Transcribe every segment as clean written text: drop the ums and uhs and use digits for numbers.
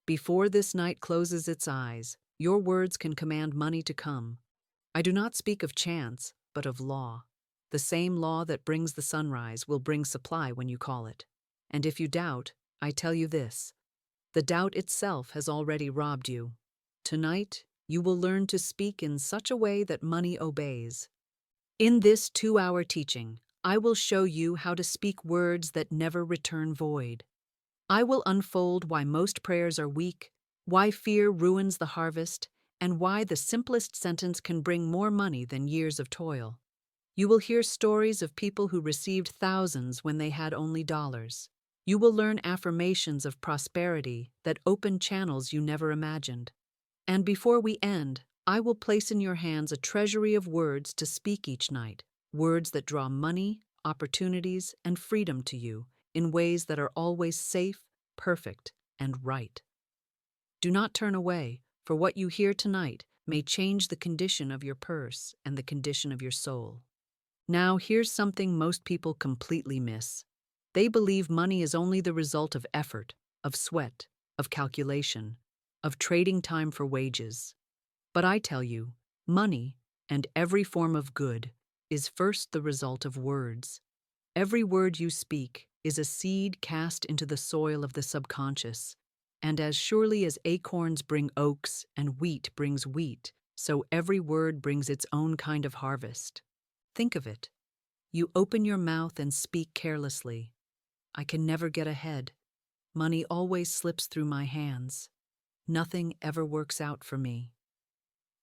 Before this night closes its eyes, your words can command money to come. I do not speak of chance, but of law. The same law that brings the sunrise will bring supply when you call it. And if you doubt, I tell you this: the doubt itself has already robbed you. Tonight, you will learn to speak in such a way that money obeys. In this 2-hour teaching, I will show you how to speak words that never return void. I will unfold why most prayers are weak, why fear ruins the harvest, and why the simplest sentence can bring more money than years of toil. You will hear stories of people who received thousands when they had only dollars. You will learn affirmations of prosperity that open channels you never imagined. And before we end, I will place in your hands a treasury of words to speak each night, words that draw money, opportunities, and freedom to you in ways that are always safe, perfect, and right. Do not turn away, for what you hear tonight may change the condition of your purse and the condition of your soul. Now, here's something most people completely miss. They believe money is only the result of effort, of sweat, of calculation, of trading time for wages. But I tell you, money, and every form of good, is first the result of words. Every word you speak is a seed cast into the soil of the subconscious, and as surely as acorns bring oaks and wheat brings wheat, so every word brings its own kind of harvest. Think of it. You open your mouth and speak carelessly. I can never get ahead. Money always slips through my hands. Nothing ever works out for me.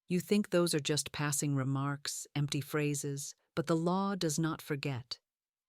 You think those are just passing remarks, empty phrases, but the law does not forget.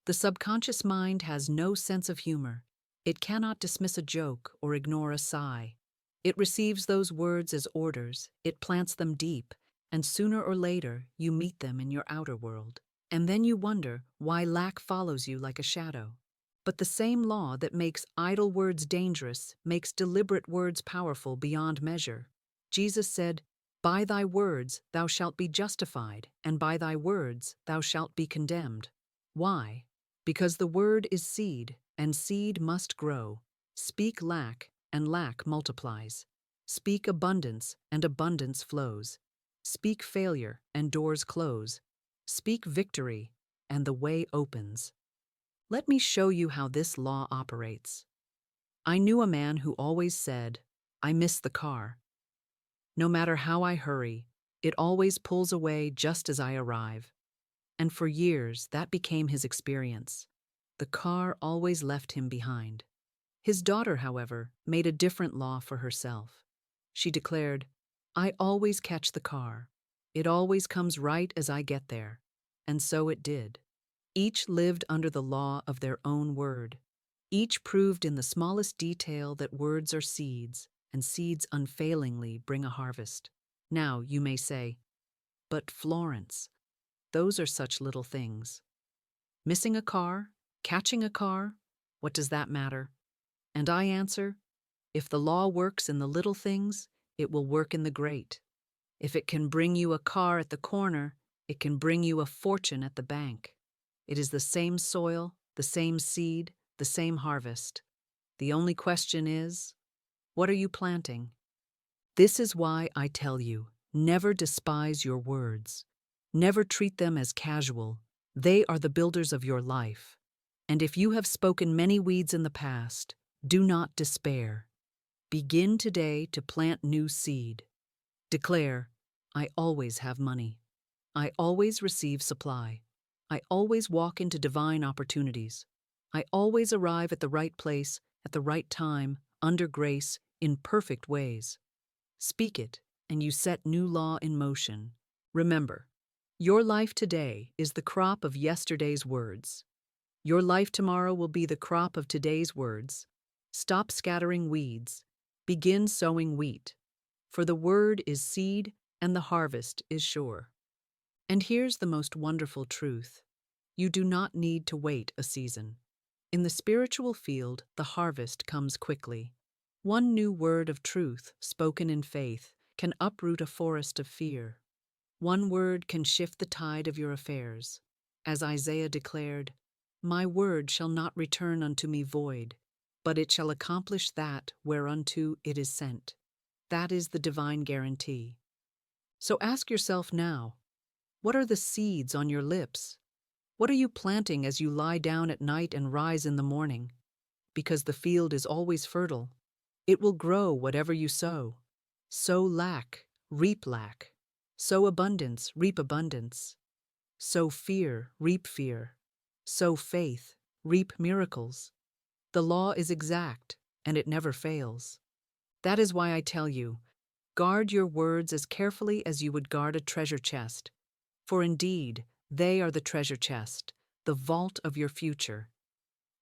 The subconscious mind has no sense of humor. It cannot dismiss a joke or ignore a sigh. It receives those words as orders, it plants them deep, and sooner or later you meet them in your outer world. And then you wonder why lack follows you like a shadow. But the same law that makes idle words dangerous makes deliberate words powerful beyond measure. Jesus said, "By thy words thou shalt be justified, and by thy words thou shalt be condemned." Why? Because the word is seed, and seed must grow. Speak lack, and lack multiplies. Speak abundance, and abundance flows. Speak failure, and doors close. Speak victory, and the way opens. Let me show you how this law operates. I knew a man who always said, "I miss the car." No matter how I hurry, it always pulls away just as I arrive. And for years, that became his experience. The car always left him behind. His daughter, however, made a different law for herself. She declared, "I always catch the car. It always comes right as I get there." And so it did. Each lived under the law of their own word. Each proved in the smallest detail that words are seeds, and seeds unfailingly bring a harvest. Now, you may say, "But Florence, those are such little things. Missing a car, catching a car, what does that matter?" And I answer, if the law works in the little things, it will work in the great. If it can bring you a car at the corner, it can bring you a fortune at the bank. It is the same soil, the same seed, the same harvest. The only question is, what are you planting? This is why I tell you, never despise your words. Never treat them as casual. They are the builders of your life. And if you have spoken many weeds in the past, do not despair. Begin today to plant new seed. Declare, I always have money. I always receive supply. I always walk into divine opportunities. I always arrive at the right place, at the right time, under grace, in perfect ways. Speak it, and you set new law in motion. Remember, your life today is the crop of yesterday's words. Your life tomorrow will be the crop of today's words. Stop scattering weeds. Begin sowing wheat. For the word is seed, and the harvest is sure. And here's the most wonderful truth. You do not need to wait a season. In the spiritual field, the harvest comes quickly. One new word of truth, spoken in faith, can uproot a forest of fear. One word can shift the tide of your affairs. As Isaiah declared, "My word shall not return unto me void. but it shall accomplish that whereunto it is sent. That is the divine guarantee. So ask yourself now, what are the seeds on your lips? What are you planting as you lie down at night and rise in the morning? Because the field is always fertile. It will grow whatever you sow. Sow lack, reap lack. Sow abundance, reap abundance. Sow fear, reap fear. Sow faith, reap miracles. The law is exact, and it never fails. That is why I tell you, guard your words as carefully as you would guard a treasure chest. For indeed, they are the treasure chest, the vault of your future.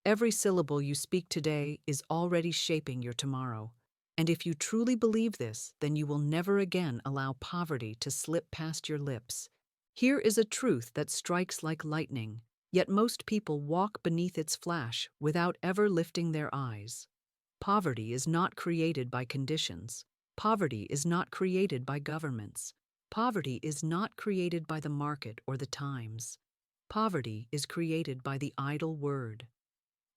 Every syllable you speak today is already shaping your tomorrow. And if you truly believe this, then you will never again allow poverty to slip past your lips. Here is a truth that strikes like lightning, yet most people walk beneath its flash without ever lifting their eyes. Poverty is not created by conditions. Poverty is not created by governments. Poverty is not created by the market or the times. Poverty is created by the idle word.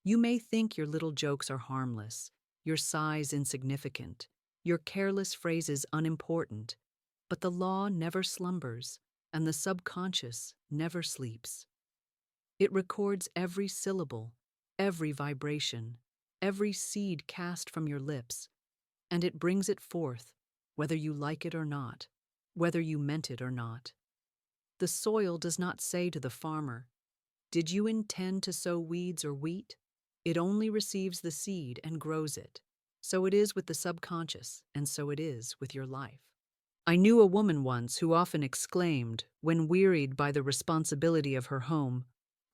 You may think your little jokes are harmless, your sighs insignificant, your careless phrases unimportant, but the law never slumbers, and the subconscious never sleeps. It records every syllable, every vibration, every seed cast from your lips, and it brings it forth, whether you like it or not, whether you meant it or not. The soil does not say to the farmer, "Did you intend to sow weeds or wheat?" It only receives the seed and grows it. So it is with the subconscious, and so it is with your life. I knew a woman once who often exclaimed, when wearied by the responsibility of her home,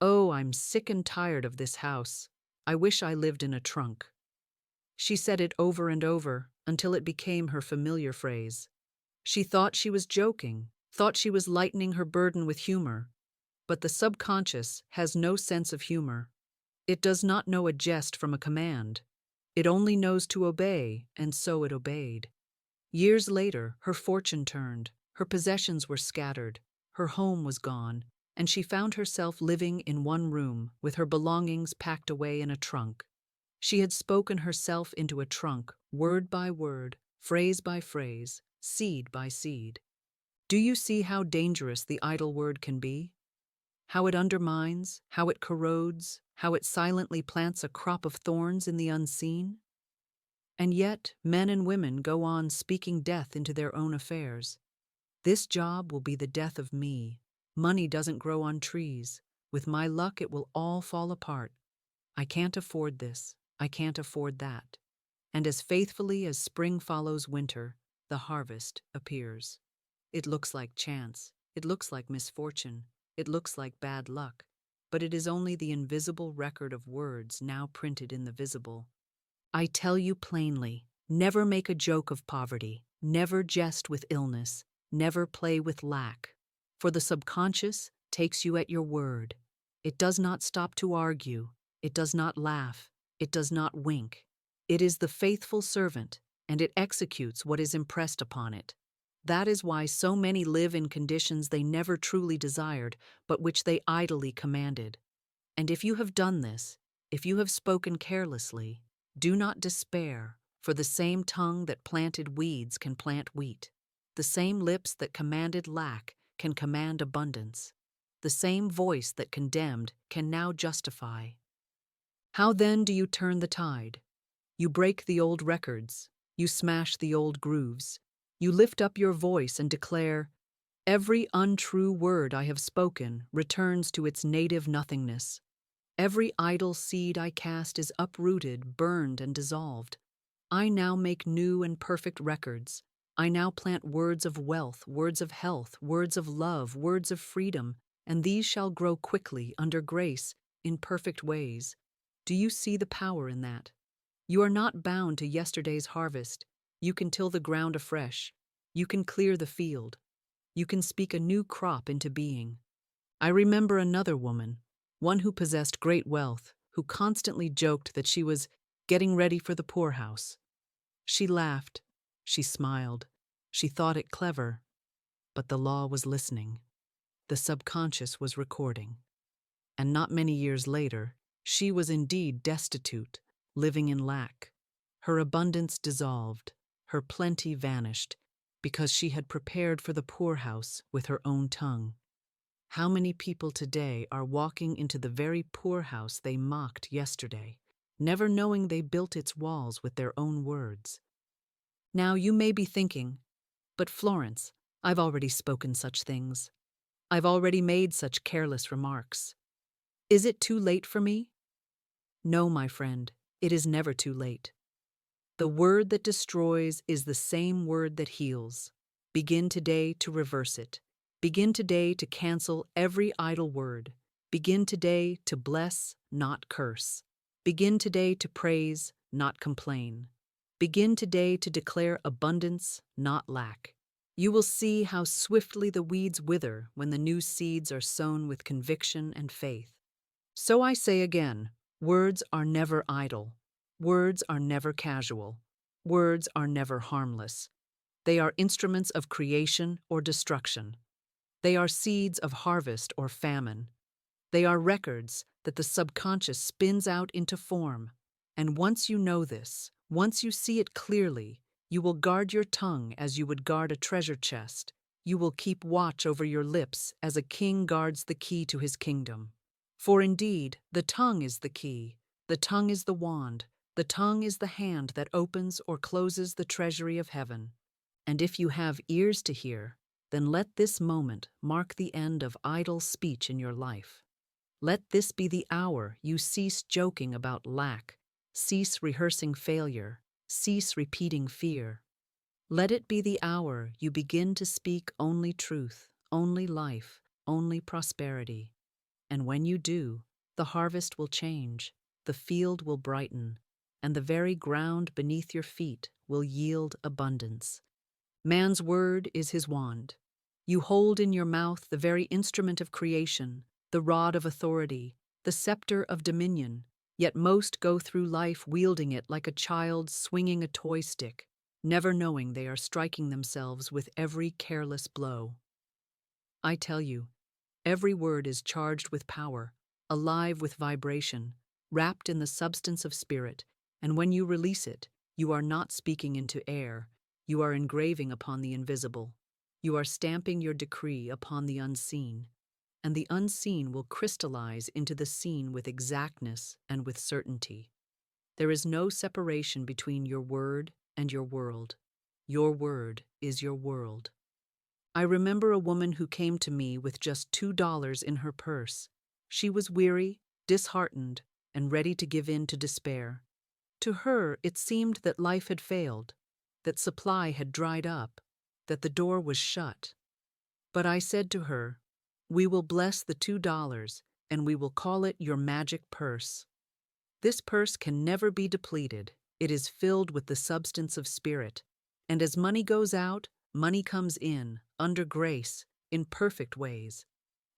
"Oh, I'm sick and tired of this house. I wish I lived in a trunk." She said it over and over until it became her familiar phrase. She thought she was joking, thought she was lightening her burden with humor. But the subconscious has no sense of humor. It does not know a jest from a command. It only knows to obey, and so it obeyed. Years later, her fortune turned, her possessions were scattered, her home was gone, and she found herself living in one room with her belongings packed away in a trunk. She had spoken herself into a trunk, word by word, phrase by phrase, seed by seed. Do you see how dangerous the idle word can be? How it undermines, how it corrodes, how it silently plants a crop of thorns in the unseen? And yet, men and women go on speaking death into their own affairs. This job will be the death of me. Money doesn't grow on trees. With my luck, it will all fall apart. I can't afford this. I can't afford that. And as faithfully as spring follows winter, the harvest appears. It looks like chance. It looks like misfortune. It looks like bad luck. But it is only the invisible record of words now printed in the visible. I tell you plainly, never make a joke of poverty, never jest with illness, never play with lack. For the subconscious takes you at your word. It does not stop to argue. It does not laugh. It does not wink. It is the faithful servant, and it executes what is impressed upon it. That is why so many live in conditions they never truly desired, but which they idly commanded. And if you have done this, if you have spoken carelessly, do not despair, for the same tongue that planted weeds can plant wheat. The same lips that commanded lack can command abundance. The same voice that condemned can now justify. How then do you turn the tide? You break the old records. You smash the old grooves. You lift up your voice and declare, "Every untrue word I have spoken returns to its native nothingness. Every idle seed I cast is uprooted, burned, and dissolved. I now make new and perfect records. I now plant words of wealth, words of health, words of love, words of freedom, and these shall grow quickly, under grace, in perfect ways." Do you see the power in that? You are not bound to yesterday's harvest. You can till the ground afresh. You can clear the field. You can speak a new crop into being. I remember another woman, one who possessed great wealth, who constantly joked that she was getting ready for the poorhouse. She laughed. She smiled. She thought it clever. But the law was listening. The subconscious was recording. And not many years later, she was indeed destitute, living in lack. Her abundance dissolved, her plenty vanished, because she had prepared for the poorhouse with her own tongue. How many people today are walking into the very poorhouse they mocked yesterday, never knowing they built its walls with their own words? Now you may be thinking, but Florence, I've already spoken such things. I've already made such careless remarks. Is it too late for me? No, my friend, it is never too late. The word that destroys is the same word that heals. Begin today to reverse it. Begin today to cancel every idle word. Begin today to bless, not curse. Begin today to praise, not complain. Begin today to declare abundance, not lack. You will see how swiftly the weeds wither when the new seeds are sown with conviction and faith. So I say again, words are never idle. Words are never casual. Words are never harmless. They are instruments of creation or destruction. They are seeds of harvest or famine. They are records that the subconscious spins out into form. And once you know this, once you see it clearly, you will guard your tongue as you would guard a treasure chest. You will keep watch over your lips as a king guards the key to his kingdom. For indeed, the tongue is the key. The tongue is the wand. The tongue is the hand that opens or closes the treasury of heaven. And if you have ears to hear, then let this moment mark the end of idle speech in your life. Let this be the hour you cease joking about lack, cease rehearsing failure, cease repeating fear. Let it be the hour you begin to speak only truth, only life, only prosperity. And when you do, the harvest will change, the field will brighten, and the very ground beneath your feet will yield abundance. Man's word is his wand. You hold in your mouth the very instrument of creation, the rod of authority, the scepter of dominion, yet most go through life wielding it like a child swinging a toy stick, never knowing they are striking themselves with every careless blow. I tell you, every word is charged with power, alive with vibration, wrapped in the substance of spirit, and when you release it, you are not speaking into air, you are engraving upon the invisible. You are stamping your decree upon the unseen, and the unseen will crystallize into the seen with exactness and with certainty. There is no separation between your word and your world. Your word is your world. I remember a woman who came to me with just $2 in her purse. She was weary, disheartened, and ready to give in to despair. To her, it seemed that life had failed, that supply had dried up, that the door was shut. But I said to her, "We will bless the $2, and we will call it your magic purse. This purse can never be depleted. It is filled with the substance of spirit. And as money goes out, money comes in, under grace, in perfect ways.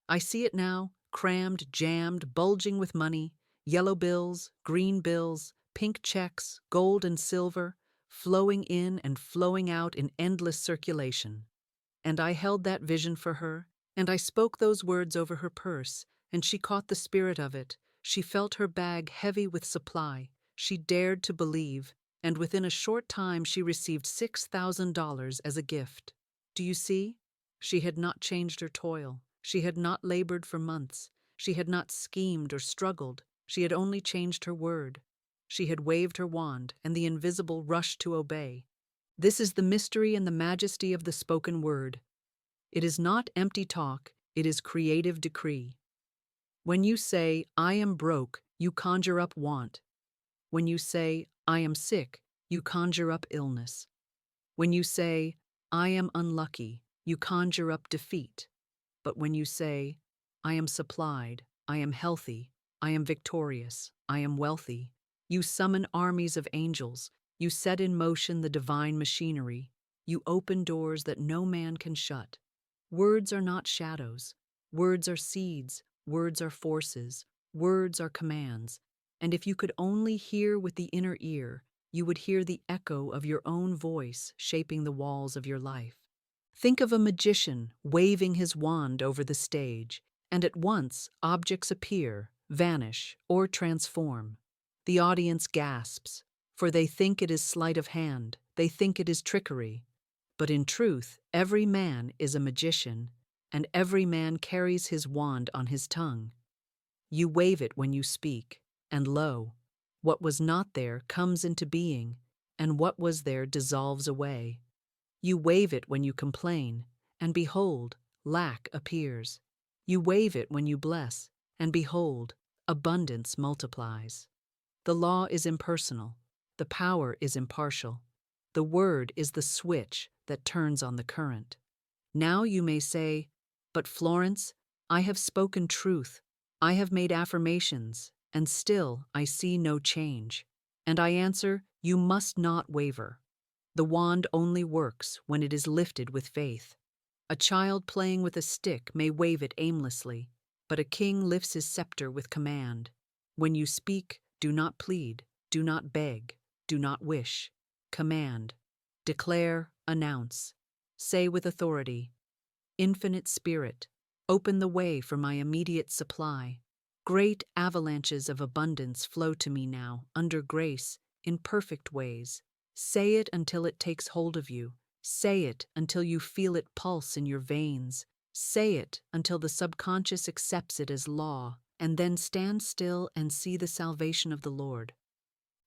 I see it now, crammed, jammed, bulging with money, yellow bills, green bills, pink checks, gold and silver, flowing in and flowing out in endless circulation. And I held that vision for her, and I spoke those words over her purse, and she caught the spirit of it. She felt her bag heavy with supply. She dared to believe, and within a short time she received $6,000 as a gift. Do you see? She had not changed her toil. She had not labored for months. She had not schemed or struggled. She had only changed her word. She had waved her wand, and the invisible rushed to obey. This is the mystery and the majesty of the spoken word. It is not empty talk, it is creative decree. When you say, "I am broke," you conjure up want. When you say, "I am sick," you conjure up illness. When you say, "I am unlucky," you conjure up defeat. But when you say, "I am supplied, I am healthy, I am victorious, I am wealthy," you summon armies of angels, you set in motion the divine machinery, you open doors that no man can shut. Words are not shadows. Words are seeds. Words are forces. Words are commands. And if you could only hear with the inner ear, you would hear the echo of your own voice shaping the walls of your life. Think of a magician waving his wand over the stage, and at once objects appear, vanish, or transform. The audience gasps, for they think it is sleight of hand, they think it is trickery. But in truth, every man is a magician, and every man carries his wand on his tongue. You wave it when you speak, and lo, what was not there comes into being, and what was there dissolves away. You wave it when you complain, and behold, lack appears. You wave it when you bless, and behold, abundance multiplies. The law is impersonal, the power is impartial. The word is the switch that turns on the current. Now you may say, "But Florence, I have spoken truth. I have made affirmations, and still I see no change." And I answer, you must not waver. The wand only works when it is lifted with faith. A child playing with a stick may wave it aimlessly, but a king lifts his scepter with command. When you speak, do not plead, do not beg, do not wish. Command. Declare, announce. Say with authority, "Infinite Spirit, open the way for my immediate supply. Great avalanches of abundance flow to me now, under grace, in perfect ways." Say it until it takes hold of you. Say it until you feel it pulse in your veins. Say it until the subconscious accepts it as law, and then stand still and see the salvation of the Lord.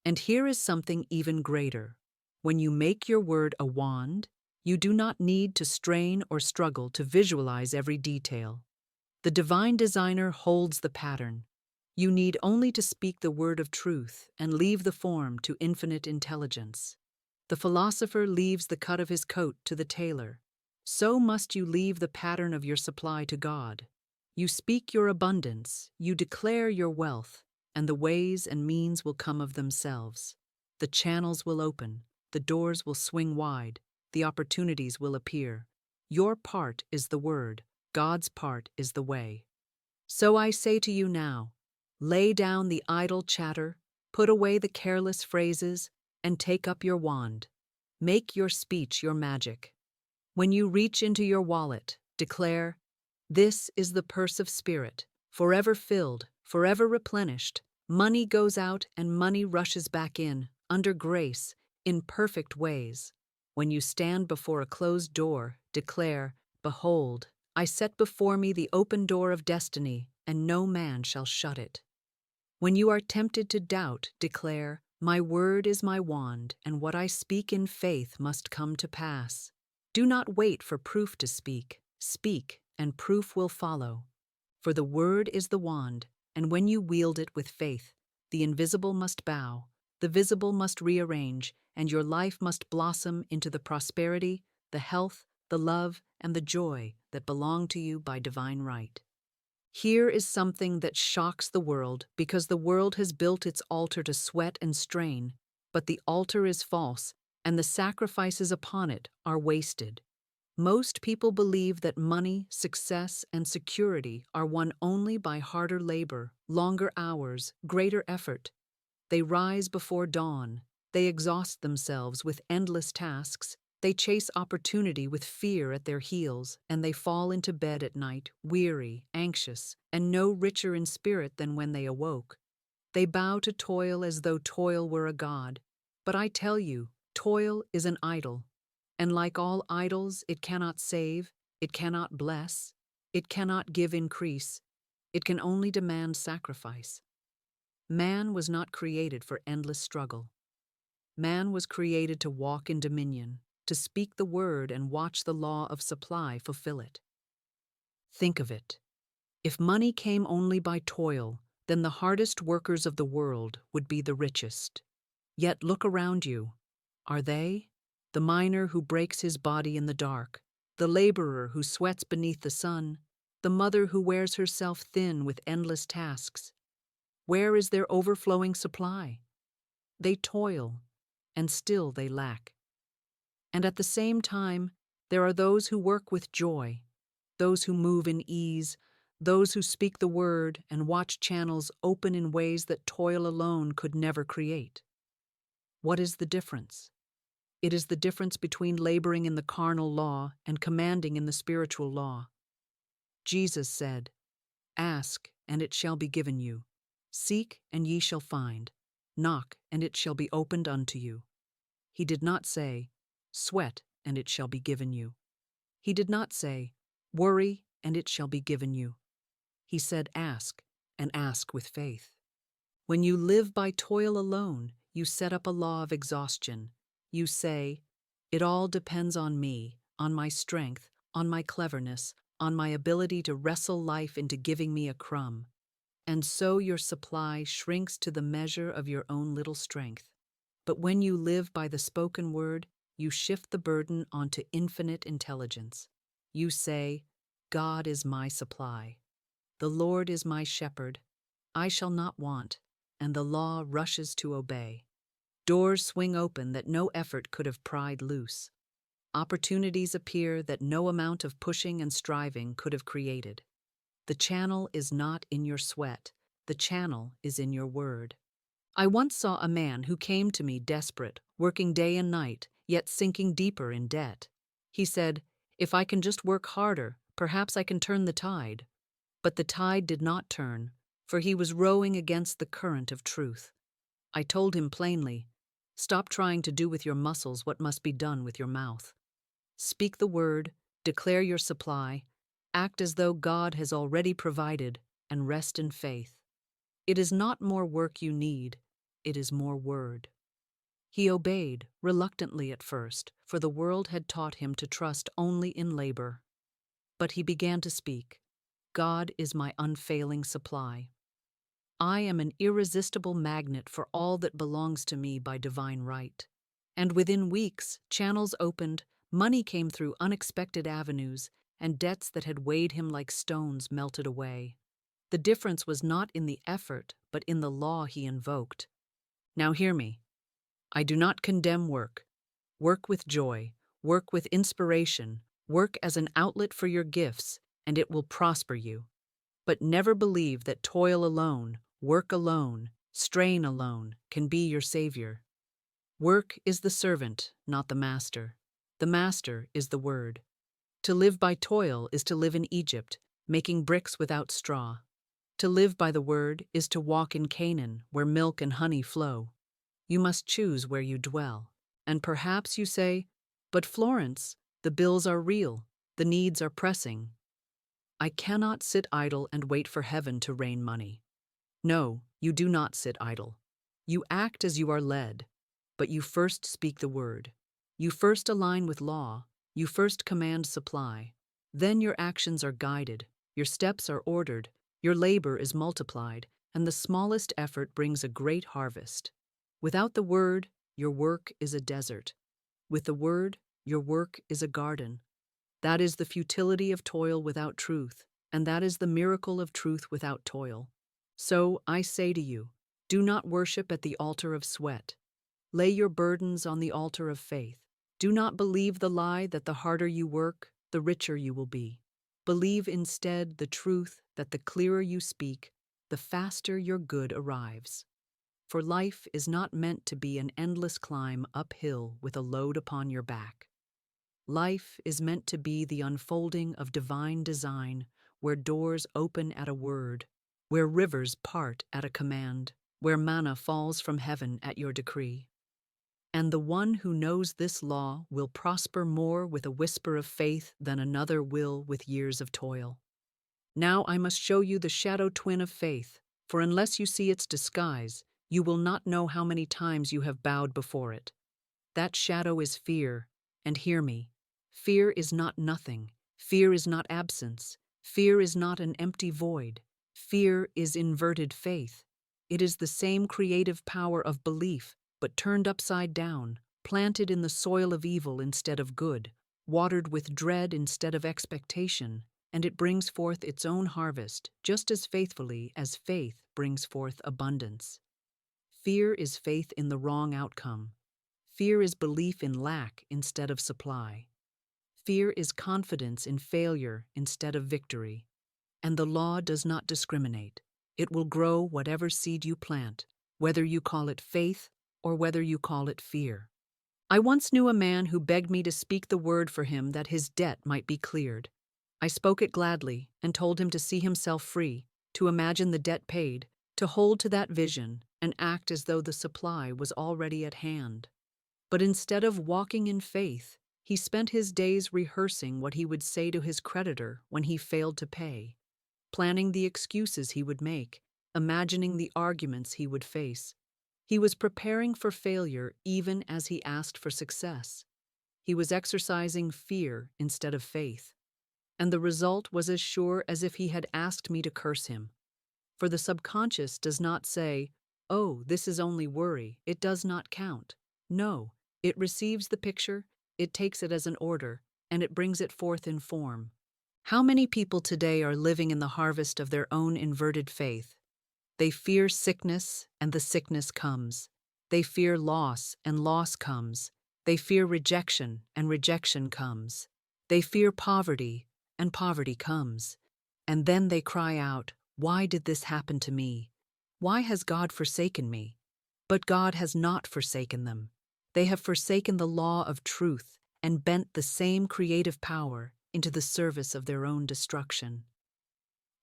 And here is something even greater. When you make your word a wand, you do not need to strain or struggle to visualize every detail. The divine designer holds the pattern. You need only to speak the word of truth and leave the form to infinite intelligence. The philosopher leaves the cut of his coat to the tailor. So must you leave the pattern of your supply to God. You speak your abundance, you declare your wealth, and the ways and means will come of themselves. The channels will open, the doors will swing wide, the opportunities will appear. Your part is the word, God's part is the way. So I say to you now, lay down the idle chatter, put away the careless phrases, and take up your wand. Make your speech your magic. When you reach into your wallet, declare, "This is the purse of spirit, forever filled, forever replenished. Money goes out and money rushes back in, under grace, in perfect ways." When you stand before a closed door, declare, "Behold, I set before me the open door of destiny, and no man shall shut it." When you are tempted to doubt, declare, "My word is my wand, and what I speak in faith must come to pass." Do not wait for proof to speak. Speak, and proof will follow. For the word is the wand, and when you wield it with faith, the invisible must bow, the visible must rearrange, and your life must blossom into the prosperity, the health, the love, and the joy that belong to you by divine right. Here is something that shocks the world because the world has built its altar to sweat and strain, but the altar is false and the sacrifices upon it are wasted. Most people believe that money, success, and security are won only by harder labor, longer hours, greater effort. They rise before dawn, they exhaust themselves with endless tasks, they chase opportunity with fear at their heels, and they fall into bed at night, weary, anxious, and no richer in spirit than when they awoke. They bow to toil as though toil were a god. But I tell you, toil is an idol. And like all idols, it cannot save, it cannot bless, it cannot give increase, it can only demand sacrifice. Man was not created for endless struggle. Man was created to walk in dominion, to speak the word and watch the law of supply fulfill it. Think of it. If money came only by toil, then the hardest workers of the world would be the richest. Yet look around you. Are they? The miner who breaks his body in the dark, the laborer who sweats beneath the sun, the mother who wears herself thin with endless tasks. Where is their overflowing supply? They toil, and still they lack. And at the same time, there are those who work with joy, those who move in ease, those who speak the word and watch channels open in ways that toil alone could never create. What is the difference? It is the difference between laboring in the carnal law and commanding in the spiritual law. Jesus said, "Ask, and it shall be given you. Seek, and ye shall find. Knock, and it shall be opened unto you. He did not say, Sweat, and it shall be given you. He did not say, Worry, and it shall be given you. He said, Ask, and ask with faith. When you live by toil alone, you set up a law of exhaustion. You say, It all depends on me, on my strength, on my cleverness, on my ability to wrestle life into giving me a crumb. And so your supply shrinks to the measure of your own little strength. But when you live by the spoken word, you shift the burden onto infinite intelligence. You say, God is my supply. The Lord is my shepherd. I shall not want, and the law rushes to obey. Doors swing open that no effort could have pried loose. Opportunities appear that no amount of pushing and striving could have created. The channel is not in your sweat. The channel is in your word. I once saw a man who came to me desperate, working day and night, yet sinking deeper in debt. He said, If I can just work harder, perhaps I can turn the tide. But the tide did not turn, for he was rowing against the current of truth. I told him plainly, Stop trying to do with your muscles what must be done with your mouth. Speak the word, declare your supply, act as though God has already provided, and rest in faith. It is not more work you need, it is more word. He obeyed, reluctantly at first, for the world had taught him to trust only in labor. But he began to speak, God is my unfailing supply. I am an irresistible magnet for all that belongs to me by divine right. And within weeks, channels opened, money came through unexpected avenues, and debts that had weighed him like stones melted away. The difference was not in the effort, but in the law he invoked. Now hear me. I do not condemn work. Work with joy, work with inspiration, work as an outlet for your gifts, and it will prosper you. But never believe that toil alone, work alone, strain alone can be your savior. Work is the servant, not the master. The master is the word. To live by toil is to live in Egypt, making bricks without straw. To live by the word is to walk in Canaan, where milk and honey flow. You must choose where you dwell. And perhaps you say, But Florence, the bills are real, the needs are pressing. I cannot sit idle and wait for heaven to rain money. No, you do not sit idle. You act as you are led, but you first speak the word. You first align with law. You first command supply. Then your actions are guided, your steps are ordered, your labor is multiplied, and the smallest effort brings a great harvest. Without the word, your work is a desert. With the word, your work is a garden. That is the futility of toil without truth, and that is the miracle of truth without toil. So I say to you, do not worship at the altar of sweat. Lay your burdens on the altar of faith. Do not believe the lie that the harder you work, the richer you will be. Believe instead the truth that the clearer you speak, the faster your good arrives. For life is not meant to be an endless climb uphill with a load upon your back. Life is meant to be the unfolding of divine design, where doors open at a word, where rivers part at a command, where manna falls from heaven at your decree. And the one who knows this law will prosper more with a whisper of faith than another will with years of toil. Now I must show you the shadow twin of faith, for unless you see its disguise, you will not know how many times you have bowed before it. That shadow is fear, and hear me. Fear is not nothing. Fear is not absence. Fear is not an empty void. Fear is inverted faith. It is the same creative power of belief, but turned upside down, planted in the soil of evil instead of good, watered with dread instead of expectation, and it brings forth its own harvest just as faithfully as faith brings forth abundance. Fear is faith in the wrong outcome. Fear is belief in lack instead of supply. Fear is confidence in failure instead of victory. And the law does not discriminate. It will grow whatever seed you plant, whether you call it faith or whether you call it fear. I once knew a man who begged me to speak the word for him that his debt might be cleared. I spoke it gladly and told him to see himself free, to imagine the debt paid, to hold to that vision, and act as though the supply was already at hand. But instead of walking in faith, he spent his days rehearsing what he would say to his creditor when he failed to pay, planning the excuses he would make, imagining the arguments he would face. He was preparing for failure even as he asked for success. He was exercising fear instead of faith. And the result was as sure as if he had asked me to curse him. For the subconscious does not say, "Oh, this is only worry, it does not count." No, it receives the picture, it takes it as an order, and it brings it forth in form. How many people today are living in the harvest of their own inverted faith? They fear sickness, and the sickness comes. They fear loss, and loss comes. They fear rejection, and rejection comes. They fear poverty, and poverty comes. And then they cry out, "Why did this happen to me? Why has God forsaken me?" But God has not forsaken them. They have forsaken the law of truth and bent the same creative power into the service of their own destruction.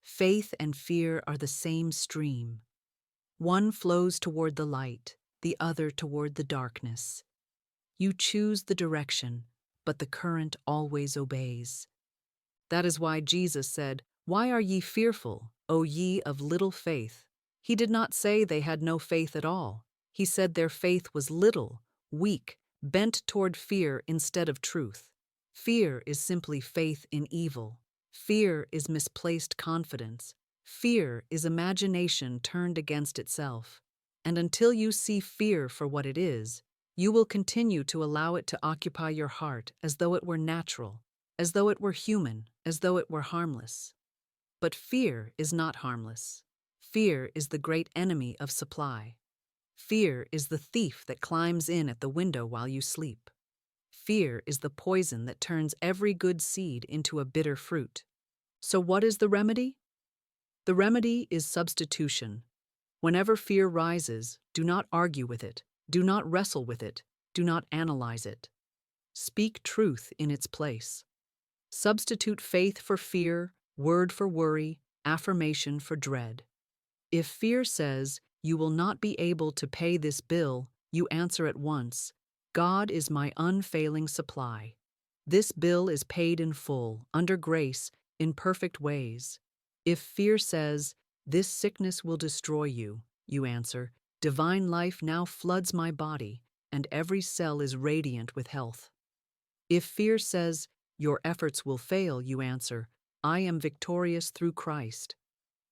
Faith and fear are the same stream. One flows toward the light, the other toward the darkness. You choose the direction, but the current always obeys. That is why Jesus said, "Why are ye fearful, O ye of little faith?" He did not say they had no faith at all. He said their faith was little, weak, bent toward fear instead of truth. Fear is simply faith in evil. Fear is misplaced confidence. Fear is imagination turned against itself. And until you see fear for what it is, you will continue to allow it to occupy your heart as though it were natural, as though it were human, as though it were harmless. But fear is not harmless. Fear is the great enemy of supply. Fear is the thief that climbs in at the window while you sleep. Fear is the poison that turns every good seed into a bitter fruit. So what is the remedy? The remedy is substitution. Whenever fear rises, do not argue with it, do not wrestle with it, do not analyze it. Speak truth in its place. Substitute faith for fear, word for worry, affirmation for dread. If fear says, "You will not be able to pay this bill," you answer at once, "God is my unfailing supply. This bill is paid in full, under grace, in perfect ways." If fear says, "This sickness will destroy you," you answer, "Divine life now floods my body, and every cell is radiant with health." If fear says, "Your efforts will fail," you answer, "I am victorious through Christ.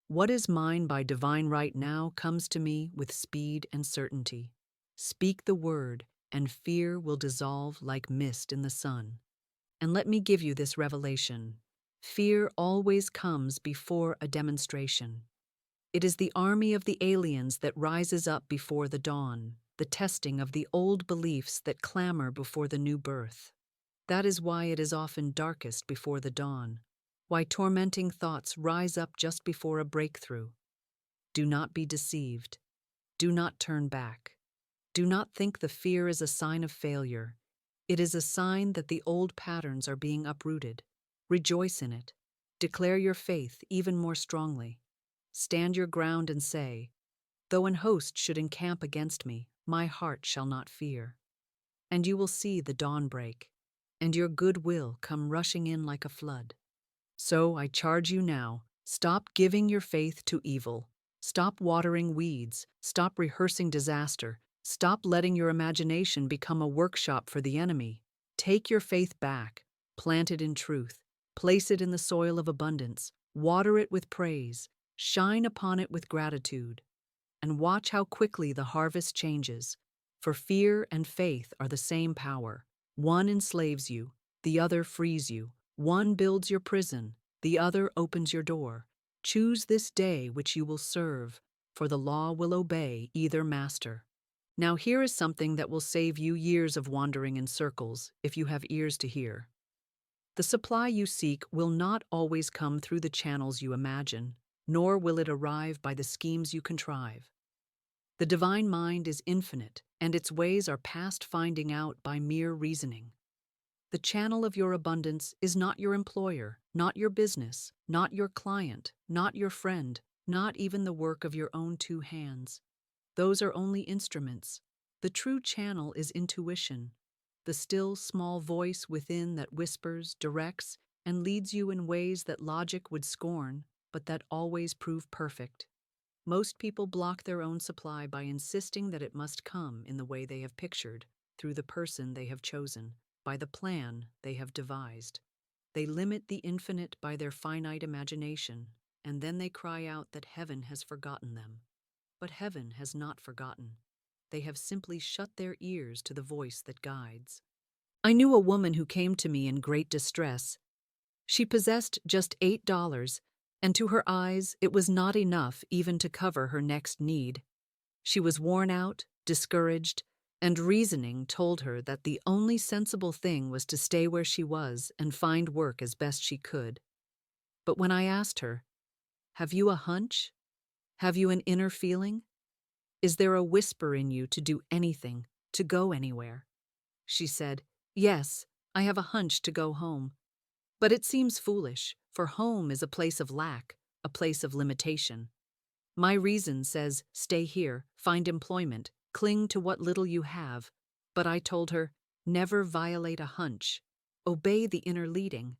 What is mine by divine right now comes to me with speed and certainty." Speak the word, and fear will dissolve like mist in the sun. And let me give you this revelation. Fear always comes before a demonstration. It is the army of the aliens that rises up before the dawn, the testing of the old beliefs that clamor before the new birth. That is why it is often darkest before the dawn, why tormenting thoughts rise up just before a breakthrough. Do not be deceived. Do not turn back. Do not think the fear is a sign of failure. It is a sign that the old patterns are being uprooted. Rejoice in it. Declare your faith even more strongly. Stand your ground and say, "Though an host should encamp against me, my heart shall not fear." And you will see the dawn break, and your good will come rushing in like a flood. So I charge you now, stop giving your faith to evil. Stop watering weeds. Stop rehearsing disaster. Stop letting your imagination become a workshop for the enemy. Take your faith back. Plant it in truth. Place it in the soil of abundance. Water it with praise. Shine upon it with gratitude. And watch how quickly the harvest changes. For fear and faith are the same power. One enslaves you, the other frees you. One builds your prison, the other opens your door. Choose this day which you will serve, for the law will obey either master. Now here is something that will save you years of wandering in circles if you have ears to hear. The supply you seek will not always come through the channels you imagine, nor will it arrive by the schemes you contrive. The divine mind is infinite, and its ways are past finding out by mere reasoning. The channel of your abundance is not your employer, not your business, not your client, not your friend, not even the work of your own two hands. Those are only instruments. The true channel is intuition, the still, small voice within that whispers, directs, and leads you in ways that logic would scorn, but that always prove perfect. Most people block their own supply by insisting that it must come in the way they have pictured, through the person they have chosen, by the plan they have devised. They limit the infinite by their finite imagination, and then they cry out that heaven has forgotten them. But heaven has not forgotten. They have simply shut their ears to the voice that guides. I knew a woman who came to me in great distress. She possessed just $8, and to her eyes it was not enough even to cover her next need. She was worn out, discouraged, and reasoning told her that the only sensible thing was to stay where she was and find work as best she could. But when I asked her, "Have you a hunch? Have you an inner feeling? Is there a whisper in you to do anything, to go anywhere?" She said, "Yes, I have a hunch to go home. But it seems foolish, for home is a place of lack, a place of limitation. My reason says, stay here, find employment, cling to what little you have." But I told her, never violate a hunch. Obey the inner leading.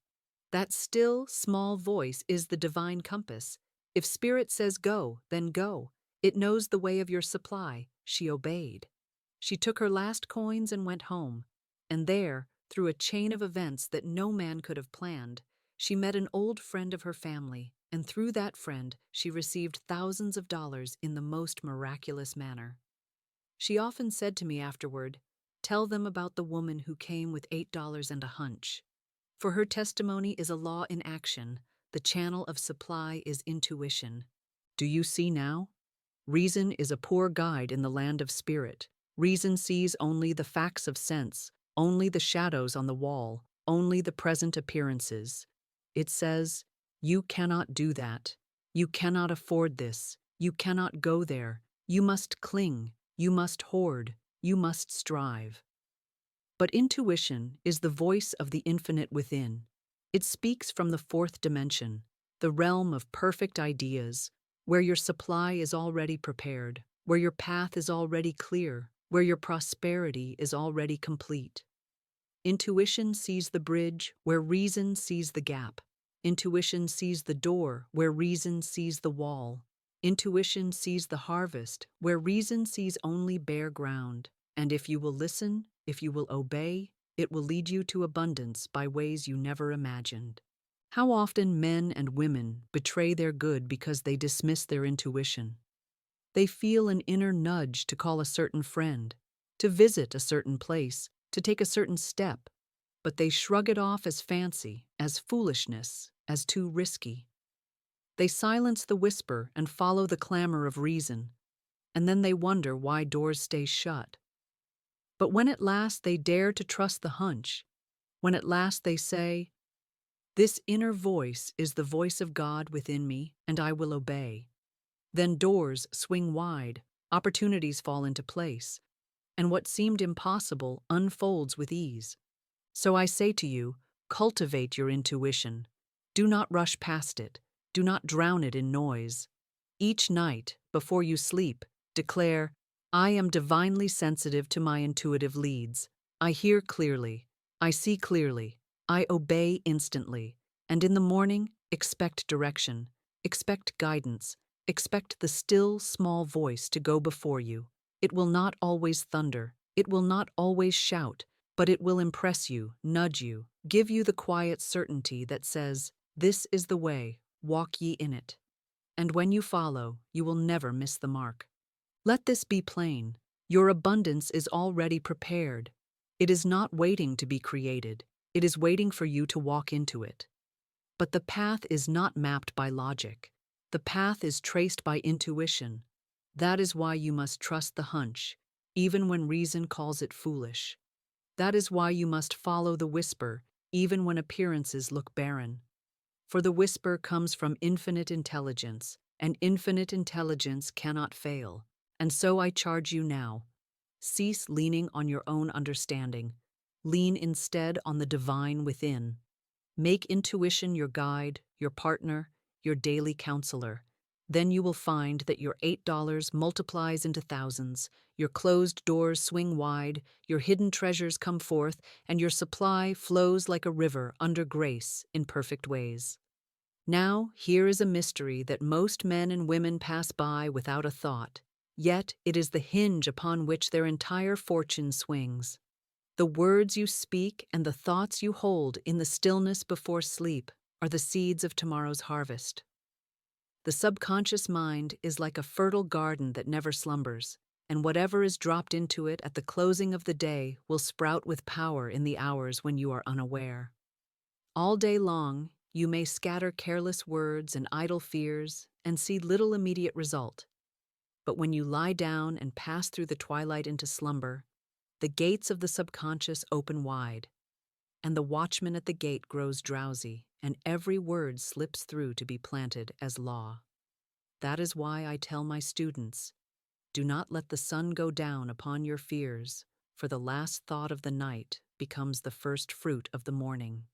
That still, small voice is the divine compass. If spirit says go, then go. It knows the way of your supply. She obeyed. She took her last coins and went home. And there, through a chain of events that no man could have planned, she met an old friend of her family, and through that friend she received thousands of dollars in the most miraculous manner. She often said to me afterward, "Tell them about the woman who came with $8 and a hunch." For her testimony is a law in action. The channel of supply is intuition. Do you see now? Reason is a poor guide in the land of spirit. Reason sees only the facts of sense, only the shadows on the wall, only the present appearances. It says, "You cannot do that. You cannot afford this. You cannot go there. You must cling. You must hoard. You must strive." But intuition is the voice of the infinite within. It speaks from the fourth dimension, the realm of perfect ideas, where your supply is already prepared, where your path is already clear, where your prosperity is already complete. Intuition sees the bridge where reason sees the gap. Intuition sees the door where reason sees the wall. Intuition sees the harvest where reason sees only bare ground. And if you will listen, if you will obey, it will lead you to abundance by ways you never imagined. How often men and women betray their good because they dismiss their intuition. They feel an inner nudge to call a certain friend, to visit a certain place, to take a certain step, but they shrug it off as fancy, as foolishness, as too risky. They silence the whisper and follow the clamor of reason, and then they wonder why doors stay shut. But when at last they dare to trust the hunch, when at last they say, "This inner voice is the voice of God within me, and I will obey," then doors swing wide, opportunities fall into place, and what seemed impossible unfolds with ease. So I say to you, cultivate your intuition. Do not rush past it. Do not drown it in noise. Each night, before you sleep, declare, "I am divinely sensitive to my intuitive leads. I hear clearly. I see clearly. I obey instantly." And in the morning, expect direction. Expect guidance. Expect the still, small voice to go before you. It will not always thunder. It will not always shout, but it will impress you, nudge you, give you the quiet certainty that says, "This is the way, walk ye in it." And when you follow, you will never miss the mark. Let this be plain. Your abundance is already prepared. It is not waiting to be created. It is waiting for you to walk into it. But the path is not mapped by logic. The path is traced by intuition. That is why you must trust the hunch, even when reason calls it foolish. That is why you must follow the whisper, even when appearances look barren. For the whisper comes from infinite intelligence, and infinite intelligence cannot fail. And so I charge you now, cease leaning on your own understanding. Lean instead on the divine within. Make intuition your guide, your partner, your daily counselor. Then you will find that your $8 multiplies into thousands, your closed doors swing wide, your hidden treasures come forth, and your supply flows like a river under grace in perfect ways. Now, here is a mystery that most men and women pass by without a thought, yet it is the hinge upon which their entire fortune swings. The words you speak and the thoughts you hold in the stillness before sleep are the seeds of tomorrow's harvest. The subconscious mind is like a fertile garden that never slumbers, and whatever is dropped into it at the closing of the day will sprout with power in the hours when you are unaware. All day long, you may scatter careless words and idle fears and see little immediate result. But when you lie down and pass through the twilight into slumber, the gates of the subconscious open wide, and the watchman at the gate grows drowsy, and every word slips through to be planted as law. That is why I tell my students, do not let the sun go down upon your fears, for the last thought of the night becomes the first fruit of the morning.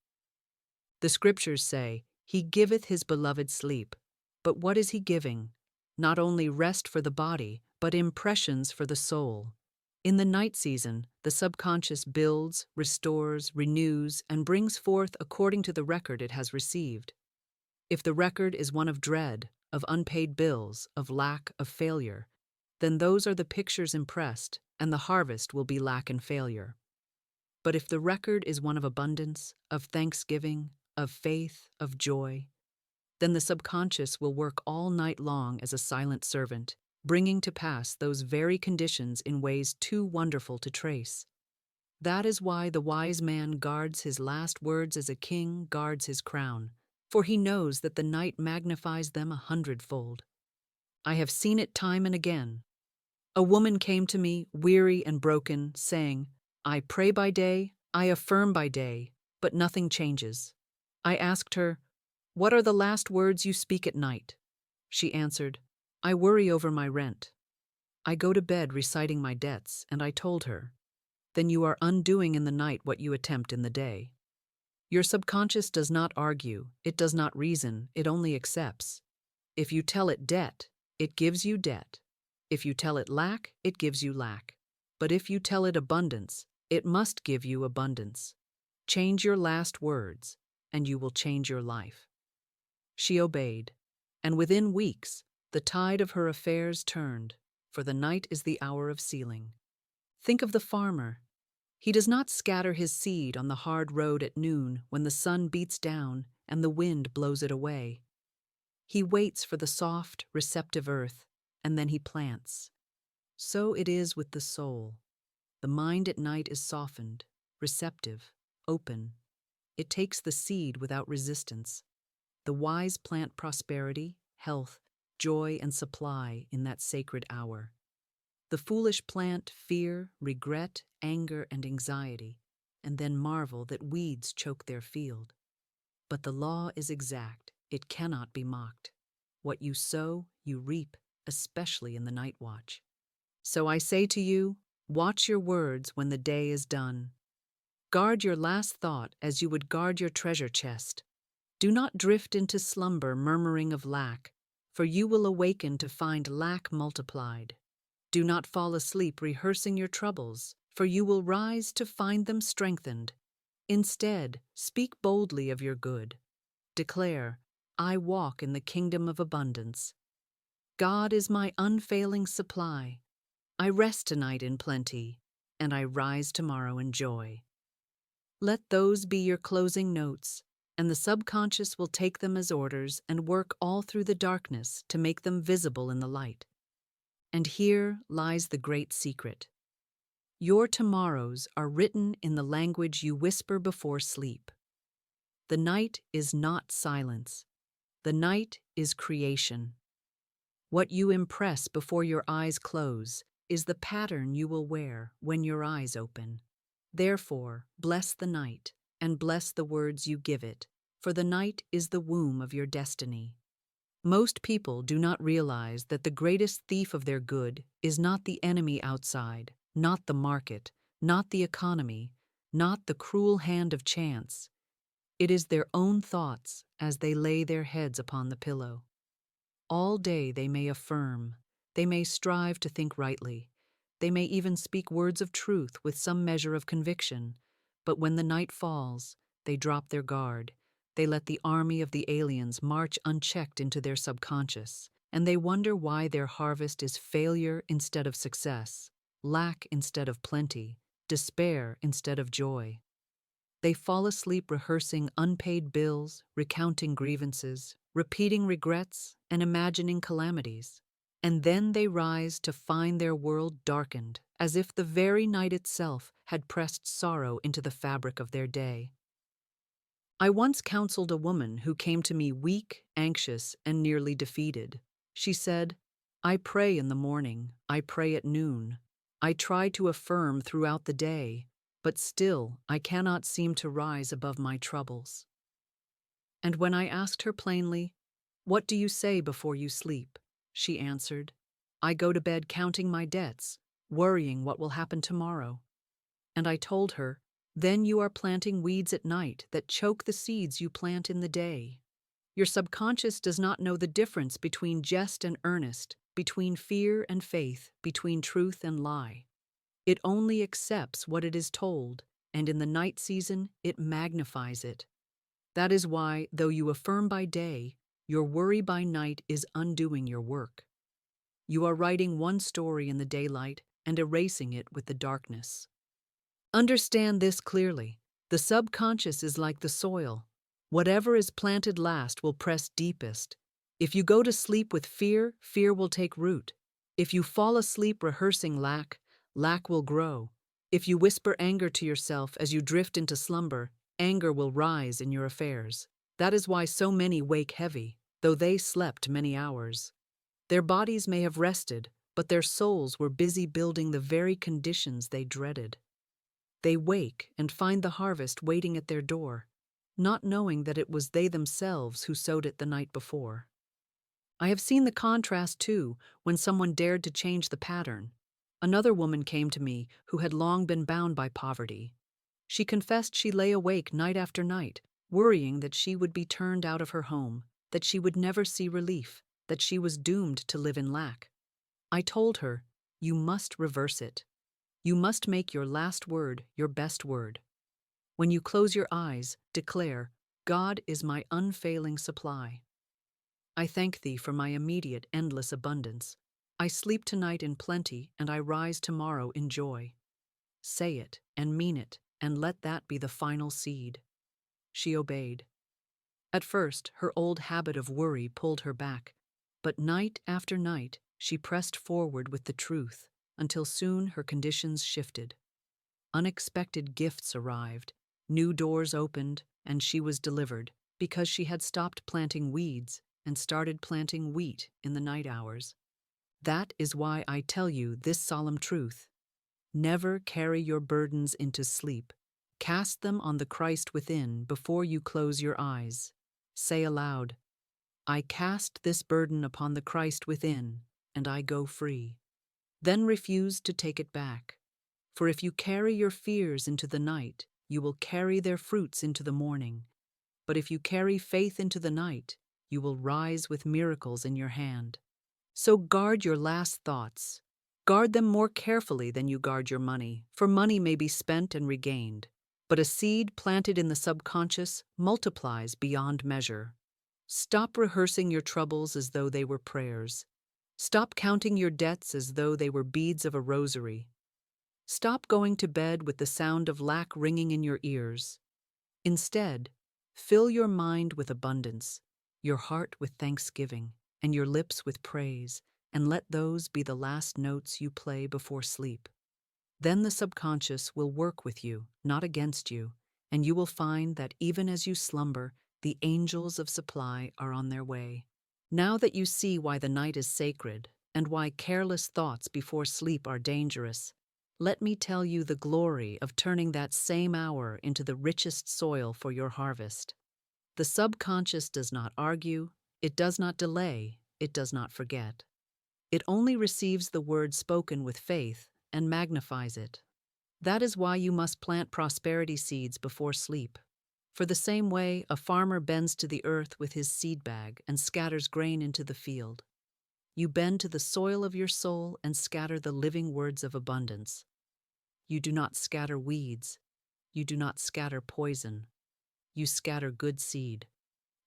The scriptures say, He giveth His beloved sleep. But what is He giving? Not only rest for the body, but impressions for the soul. In the night season, the subconscious builds, restores, renews, and brings forth according to the record it has received. If the record is one of dread, of unpaid bills, of lack, of failure, then those are the pictures impressed, and the harvest will be lack and failure. But if the record is one of abundance, of thanksgiving, of faith, of joy, then the subconscious will work all night long as a silent servant, bringing to pass those very conditions in ways too wonderful to trace. That is why the wise man guards his last words as a king guards his crown, for he knows that the night magnifies them 100-fold. I have seen it time and again. A woman came to me, weary and broken, saying, I pray by day, I affirm by day, but nothing changes. I asked her, What are the last words you speak at night? She answered, I worry over my rent. I go to bed reciting my debts, and I told her, Then you are undoing in the night what you attempt in the day. Your subconscious does not argue, it does not reason, it only accepts. If you tell it debt, it gives you debt. If you tell it lack, it gives you lack. But if you tell it abundance, it must give you abundance. Change your last words, and you will change your life. She obeyed, and within weeks, the tide of her affairs turned, for the night is the hour of sealing. Think of the farmer. He does not scatter his seed on the hard road at noon when the sun beats down and the wind blows it away. He waits for the soft, receptive earth, and then he plants. So it is with the soul. The mind at night is softened, receptive, open. It takes the seed without resistance. The wise plant prosperity, health, joy, and supply in that sacred hour. The foolish plant fear, regret, anger, and anxiety, and then marvel that weeds choke their field. But the law is exact, it cannot be mocked. What you sow, you reap, especially in the night watch. So I say to you, watch your words when the day is done. Guard your last thought as you would guard your treasure chest. Do not drift into slumber murmuring of lack, for you will awaken to find lack multiplied. Do not fall asleep rehearsing your troubles, for you will rise to find them strengthened. Instead, speak boldly of your good. Declare, I walk in the kingdom of abundance. God is my unfailing supply. I rest tonight in plenty, and I rise tomorrow in joy. Let those be your closing notes, and the subconscious will take them as orders and work all through the darkness to make them visible in the light. And here lies the great secret. Your tomorrows are written in the language you whisper before sleep. The night is not silence. The night is creation. What you impress before your eyes close is the pattern you will wear when your eyes open. Therefore, bless the night, and bless the words you give it, for the night is the womb of your destiny. Most people do not realize that the greatest thief of their good is not the enemy outside, not the market, not the economy, not the cruel hand of chance. It is their own thoughts as they lay their heads upon the pillow. All day they may affirm, they may strive to think rightly, they may even speak words of truth with some measure of conviction, but when the night falls, they drop their guard, they let the army of the aliens march unchecked into their subconscious, and they wonder why their harvest is failure instead of success, lack instead of plenty, despair instead of joy. They fall asleep rehearsing unpaid bills, recounting grievances, repeating regrets, and imagining calamities. And then they rise to find their world darkened, as if the very night itself had pressed sorrow into the fabric of their day. I once counseled a woman who came to me weak, anxious, and nearly defeated. She said, "I pray in the morning, I pray at noon. I try to affirm throughout the day, but still I cannot seem to rise above my troubles." And when I asked her plainly, "What do you say before you sleep?" she answered, "I go to bed counting my debts, worrying what will happen tomorrow." And I told her, "Then you are planting weeds at night that choke the seeds you plant in the day. Your subconscious does not know the difference between jest and earnest, between fear and faith, between truth and lie. It only accepts what it is told, and in the night season, it magnifies it. That is why, though you affirm by day, your worry by night is undoing your work. You are writing one story in the daylight and erasing it with the darkness. Understand this clearly. The subconscious is like the soil. Whatever is planted last will press deepest. If you go to sleep with fear, fear will take root. If you fall asleep rehearsing lack, lack will grow. If you whisper anger to yourself as you drift into slumber, anger will rise in your affairs. That is why so many wake heavy, though they slept many hours. Their bodies may have rested, but their souls were busy building the very conditions they dreaded. They wake and find the harvest waiting at their door, not knowing that it was they themselves who sowed it the night before. I have seen the contrast, too, when someone dared to change the pattern. Another woman came to me who had long been bound by poverty. She confessed she lay awake night after night, worrying that she would be turned out of her home, that she would never see relief, that she was doomed to live in lack. I told her, "You must reverse it. You must make your last word your best word. When you close your eyes, declare, 'God is my unfailing supply. I thank thee for my immediate endless abundance. I sleep tonight in plenty, and I rise tomorrow in joy.' Say it and mean it, and let that be the final seed." She obeyed. At first, her old habit of worry pulled her back, but night after night, she pressed forward with the truth, until soon her conditions shifted. Unexpected gifts arrived, new doors opened, and she was delivered, because she had stopped planting weeds and started planting wheat in the night hours. That is why I tell you this solemn truth. Never carry your burdens into sleep. Cast them on the Christ within before you close your eyes. Say aloud, "I cast this burden upon the Christ within, and I go free." Then refuse to take it back. For if you carry your fears into the night, you will carry their fruits into the morning. But if you carry faith into the night, you will rise with miracles in your hand. So guard your last thoughts. Guard them more carefully than you guard your money, for money may be spent and regained. But a seed planted in the subconscious multiplies beyond measure. Stop rehearsing your troubles as though they were prayers. Stop counting your debts as though they were beads of a rosary. Stop going to bed with the sound of lack ringing in your ears. Instead, fill your mind with abundance, your heart with thanksgiving, and your lips with praise, and let those be the last notes you play before sleep. Then the subconscious will work with you, not against you, and you will find that even as you slumber, the angels of supply are on their way. Now that you see why the night is sacred, and why careless thoughts before sleep are dangerous, let me tell you the glory of turning that same hour into the richest soil for your harvest. The subconscious does not argue, it does not delay, it does not forget. It only receives the word spoken with faith and magnifies it. That is why you must plant prosperity seeds before sleep. For the same way, a farmer bends to the earth with his seed bag and scatters grain into the field. You bend to the soil of your soul and scatter the living words of abundance. You do not scatter weeds. You do not scatter poison. You scatter good seed,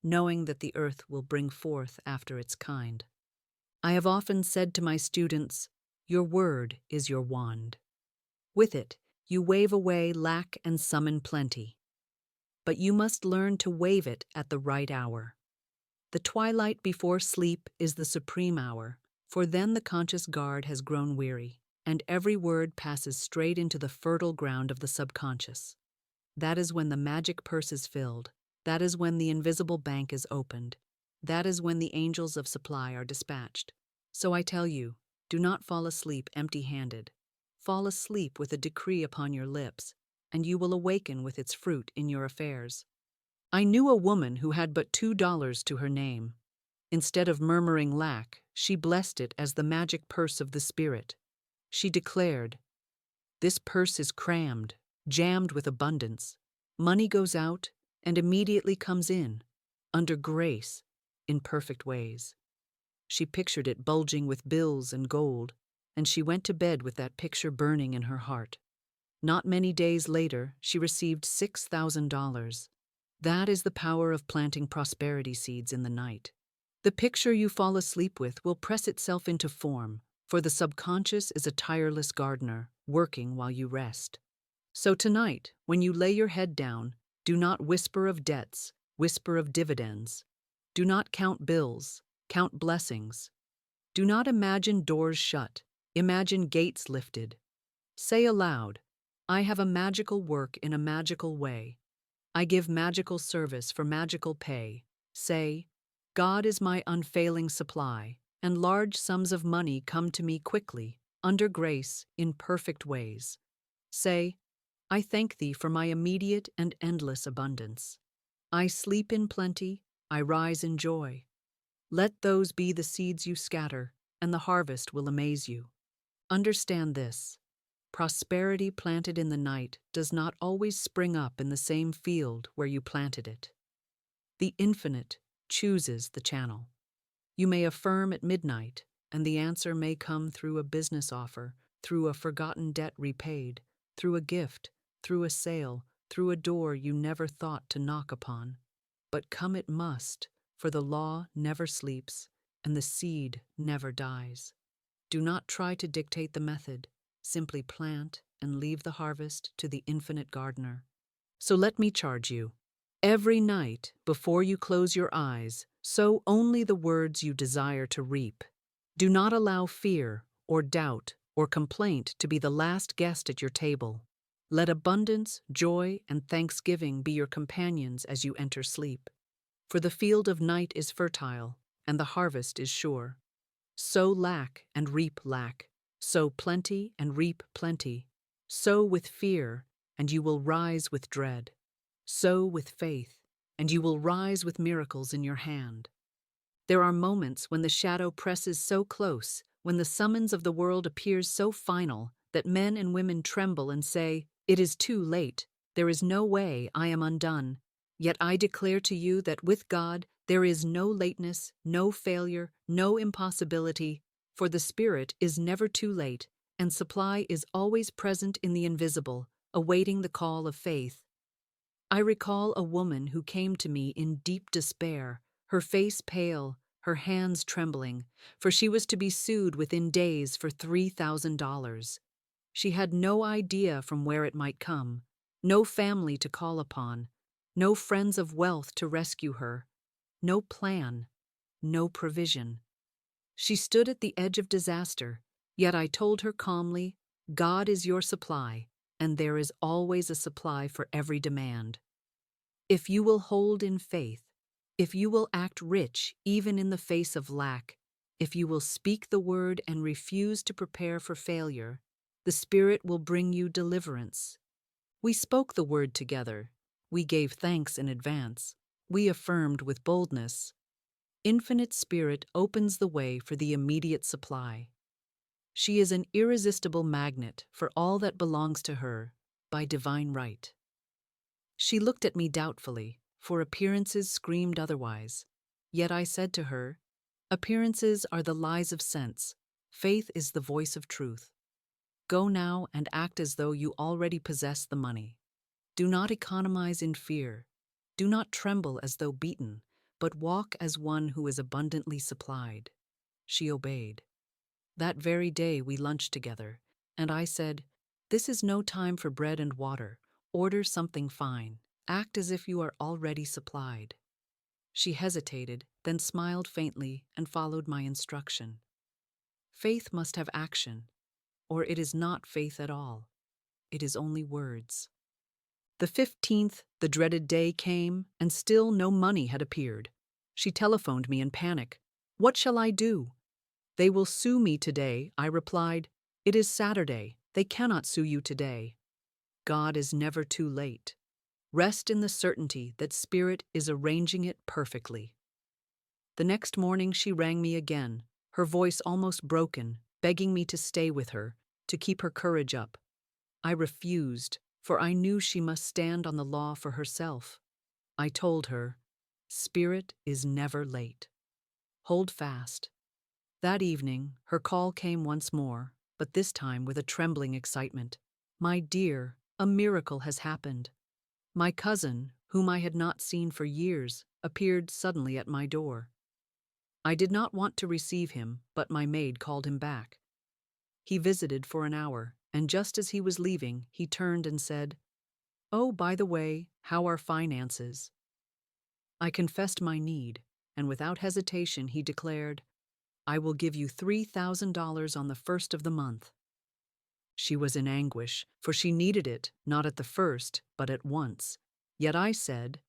knowing that the earth will bring forth after its kind. I have often said to my students, your word is your wand. With it, you wave away lack and summon plenty. But you must learn to wave it at the right hour. The twilight before sleep is the supreme hour, for then the conscious guard has grown weary, and every word passes straight into the fertile ground of the subconscious. That is when the magic purse is filled. That is when the invisible bank is opened. That is when the angels of supply are dispatched. So I tell you, do not fall asleep empty-handed. Fall asleep with a decree upon your lips, and you will awaken with its fruit in your affairs. I knew a woman who had but $2 to her name. Instead of murmuring lack, she blessed it as the magic purse of the Spirit. She declared, "This purse is crammed, jammed with abundance. Money goes out and immediately comes in, under grace, in perfect ways." She pictured it bulging with bills and gold, and she went to bed with that picture burning in her heart. Not many days later, she received $6,000. That is the power of planting prosperity seeds in the night. The picture you fall asleep with will press itself into form, for the subconscious is a tireless gardener, working while you rest. So tonight, when you lay your head down, do not whisper of debts, whisper of dividends. Do not count bills, count blessings. Do not imagine doors shut, imagine gates lifted. Say aloud, I have a magical work in a magical way. I give magical service for magical pay. Say, God is my unfailing supply, and large sums of money come to me quickly, under grace, in perfect ways. Say, I thank thee for my immediate and endless abundance. I sleep in plenty, I rise in joy. Let those be the seeds you scatter, and the harvest will amaze you. Understand this. Prosperity planted in the night does not always spring up in the same field where you planted it. The infinite chooses the channel. You may affirm at midnight, and the answer may come through a business offer, through a forgotten debt repaid, through a gift, through a sale, through a door you never thought to knock upon. But come it must, for the law never sleeps, and the seed never dies. Do not try to dictate the method. Simply plant and leave the harvest to the infinite gardener. So let me charge you. Every night, before you close your eyes, sow only the words you desire to reap. Do not allow fear, or doubt, or complaint to be the last guest at your table. Let abundance, joy, and thanksgiving be your companions as you enter sleep. For the field of night is fertile, and the harvest is sure. Sow lack and reap lack. Sow plenty and reap plenty. Sow with fear, and you will rise with dread. Sow with faith, and you will rise with miracles in your hand. There are moments when the shadow presses so close, when the summons of the world appears so final, that men and women tremble and say, "It is too late. There is no way I am undone." Yet I declare to you that with God there is no lateness, no failure, no impossibility, for the Spirit is never too late, and supply is always present in the invisible, awaiting the call of faith. I recall a woman who came to me in deep despair, her face pale, her hands trembling, for she was to be sued within days for $3,000. She had no idea from where it might come, no family to call upon, no friends of wealth to rescue her, no plan, no provision. She stood at the edge of disaster, yet I told her calmly, God is your supply, and there is always a supply for every demand. If you will hold in faith, if you will act rich even in the face of lack, if you will speak the word and refuse to prepare for failure, the Spirit will bring you deliverance. We spoke the word together. We gave thanks in advance. We affirmed with boldness. Infinite Spirit opens the way for the immediate supply. She is an irresistible magnet for all that belongs to her by divine right. She looked at me doubtfully, for appearances screamed otherwise. Yet I said to her, "Appearances are the lies of sense. Faith is the voice of truth. Go now and act as though you already possess the money. Do not economize in fear. Do not tremble as though beaten, but walk as one who is abundantly supplied." She obeyed. That very day we lunched together, and I said, "This is no time for bread and water. Order something fine. Act as if you are already supplied." She hesitated, then smiled faintly and followed my instruction. Faith must have action, or it is not faith at all. It is only words. The 15th, the dreaded day came, and still no money had appeared. She telephoned me in panic. "What shall I do?" "They will sue me today," I replied. "It is Saturday. They cannot sue you today." God is never too late. Rest in the certainty that Spirit is arranging it perfectly. The next morning she rang me again, her voice almost broken, begging me to stay with her, to keep her courage up. I refused, for I knew she must stand on the law for herself. I told her, "Spirit is never late. Hold fast." That evening, her call came once more, but this time with a trembling excitement. "My dear, a miracle has happened." My cousin, whom I had not seen for years, appeared suddenly at my door. I did not want to receive him, but my maid called him back. He visited for an hour, and just as he was leaving, he turned and said, "Oh, by the way, how are finances?" I confessed my need, and without hesitation he declared, "I will give you $3,000 on the first of the month." She was in anguish, for she needed it, not at the first, but at once. Yet I said,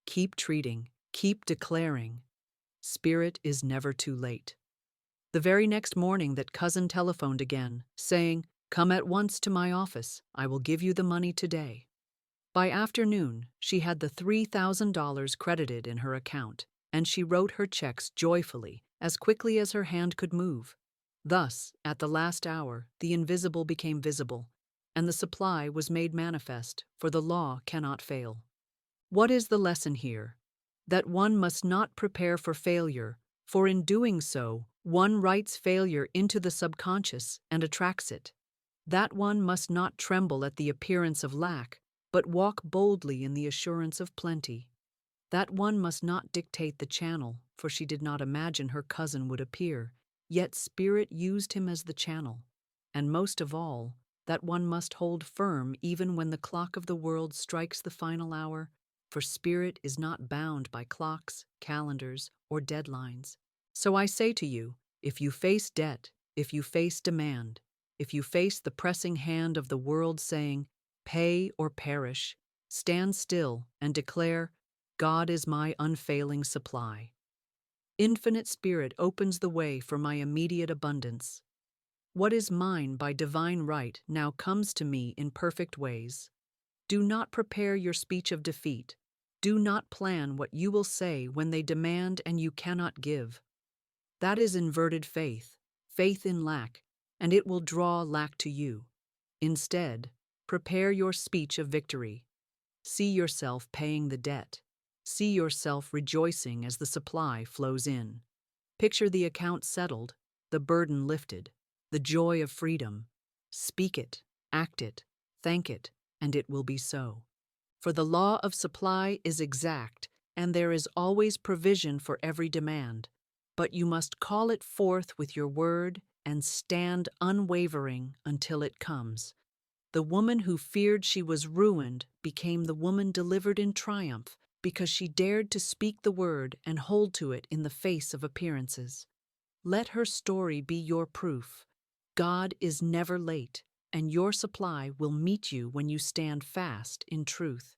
"Keep treating, keep declaring. Spirit is never too late." The very next morning that cousin telephoned again, saying, "Come at once to my office. I will give you the money today." By afternoon, she had the $3,000 credited in her account, and she wrote her checks joyfully, as quickly as her hand could move. Thus, at the last hour, the invisible became visible, and the supply was made manifest, for the law cannot fail. What is the lesson here? That one must not prepare for failure, for in doing so, one writes failure into the subconscious and attracts it. That one must not tremble at the appearance of lack, but walk boldly in the assurance of plenty. That one must not dictate the channel, for she did not imagine her cousin would appear, yet Spirit used him as the channel. And most of all, that one must hold firm even when the clock of the world strikes the final hour, for Spirit is not bound by clocks, calendars, or deadlines. So I say to you, if you face debt, if you face demand, if you face the pressing hand of the world saying, "Pay or perish," stand still and declare, "God is my unfailing supply. Infinite Spirit opens the way for my immediate abundance. What is mine by divine right now comes to me in perfect ways." Do not prepare your speech of defeat. Do not plan what you will say when they demand and you cannot give. That is inverted faith, faith in lack, and it will draw lack to you. Instead, prepare your speech of victory. See yourself paying the debt. See yourself rejoicing as the supply flows in. Picture the account settled, the burden lifted, the joy of freedom. Speak it, act it, thank it, and it will be so. For the law of supply is exact, and there is always provision for every demand. But you must call it forth with your word and stand unwavering until it comes. The woman who feared she was ruined became the woman delivered in triumph because she dared to speak the word and hold to it in the face of appearances. Let her story be your proof. God is never late, and your supply will meet you when you stand fast in truth.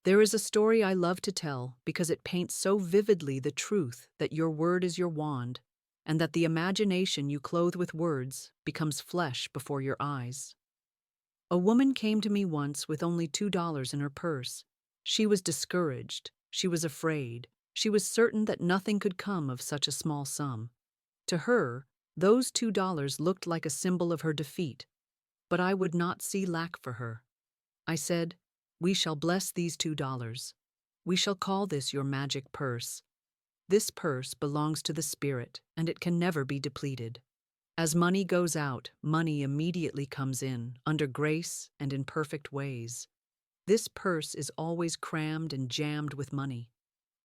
There is a story I love to tell because it paints so vividly the truth that your word is your wand, and that the imagination you clothe with words becomes flesh before your eyes. A woman came to me once with only $2 in her purse. She was discouraged, she was afraid, she was certain that nothing could come of such a small sum. To her, those $2 looked like a symbol of her defeat, but I would not see lack for her. I said, We shall bless these $2. We shall call this your magic purse. This purse belongs to the Spirit, and it can never be depleted. As money goes out, money immediately comes in, under grace and in perfect ways. This purse is always crammed and jammed with money.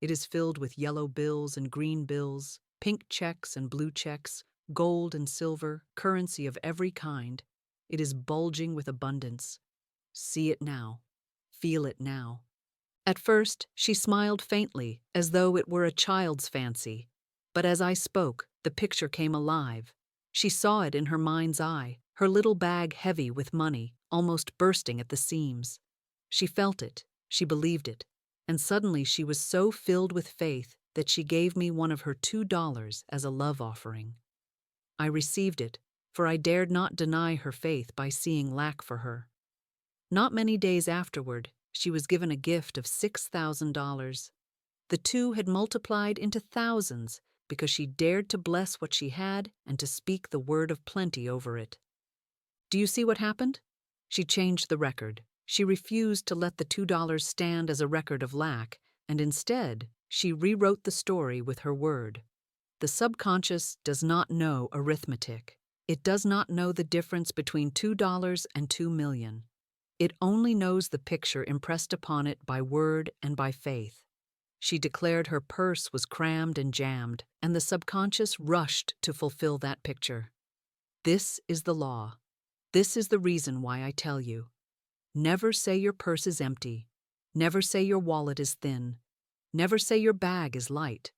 It is filled with yellow bills and green bills, pink checks and blue checks, gold and silver, currency of every kind. It is bulging with abundance. See it now. Feel it now. At first, she smiled faintly, as though it were a child's fancy. But as I spoke, the picture came alive. She saw it in her mind's eye, her little bag heavy with money, almost bursting at the seams. She felt it, she believed it, and suddenly she was so filled with faith that she gave me one of her $2 as a love offering. I received it, for I dared not deny her faith by seeing lack for her. Not many days afterward, she was given a gift of $6,000. The two had multiplied into thousands because she dared to bless what she had and to speak the word of plenty over it. Do you see what happened? She changed the record. She refused to let the $2 stand as a record of lack, and instead, she rewrote the story with her word. The subconscious does not know arithmetic. It does not know the difference between $2 and 2 million. It only knows the picture impressed upon it by word and by faith. She declared her purse was crammed and jammed, and the subconscious rushed to fulfill that picture. This is the law. This is the reason why I tell you. Never say your purse is empty. Never say your wallet is thin. Never say your bag is light.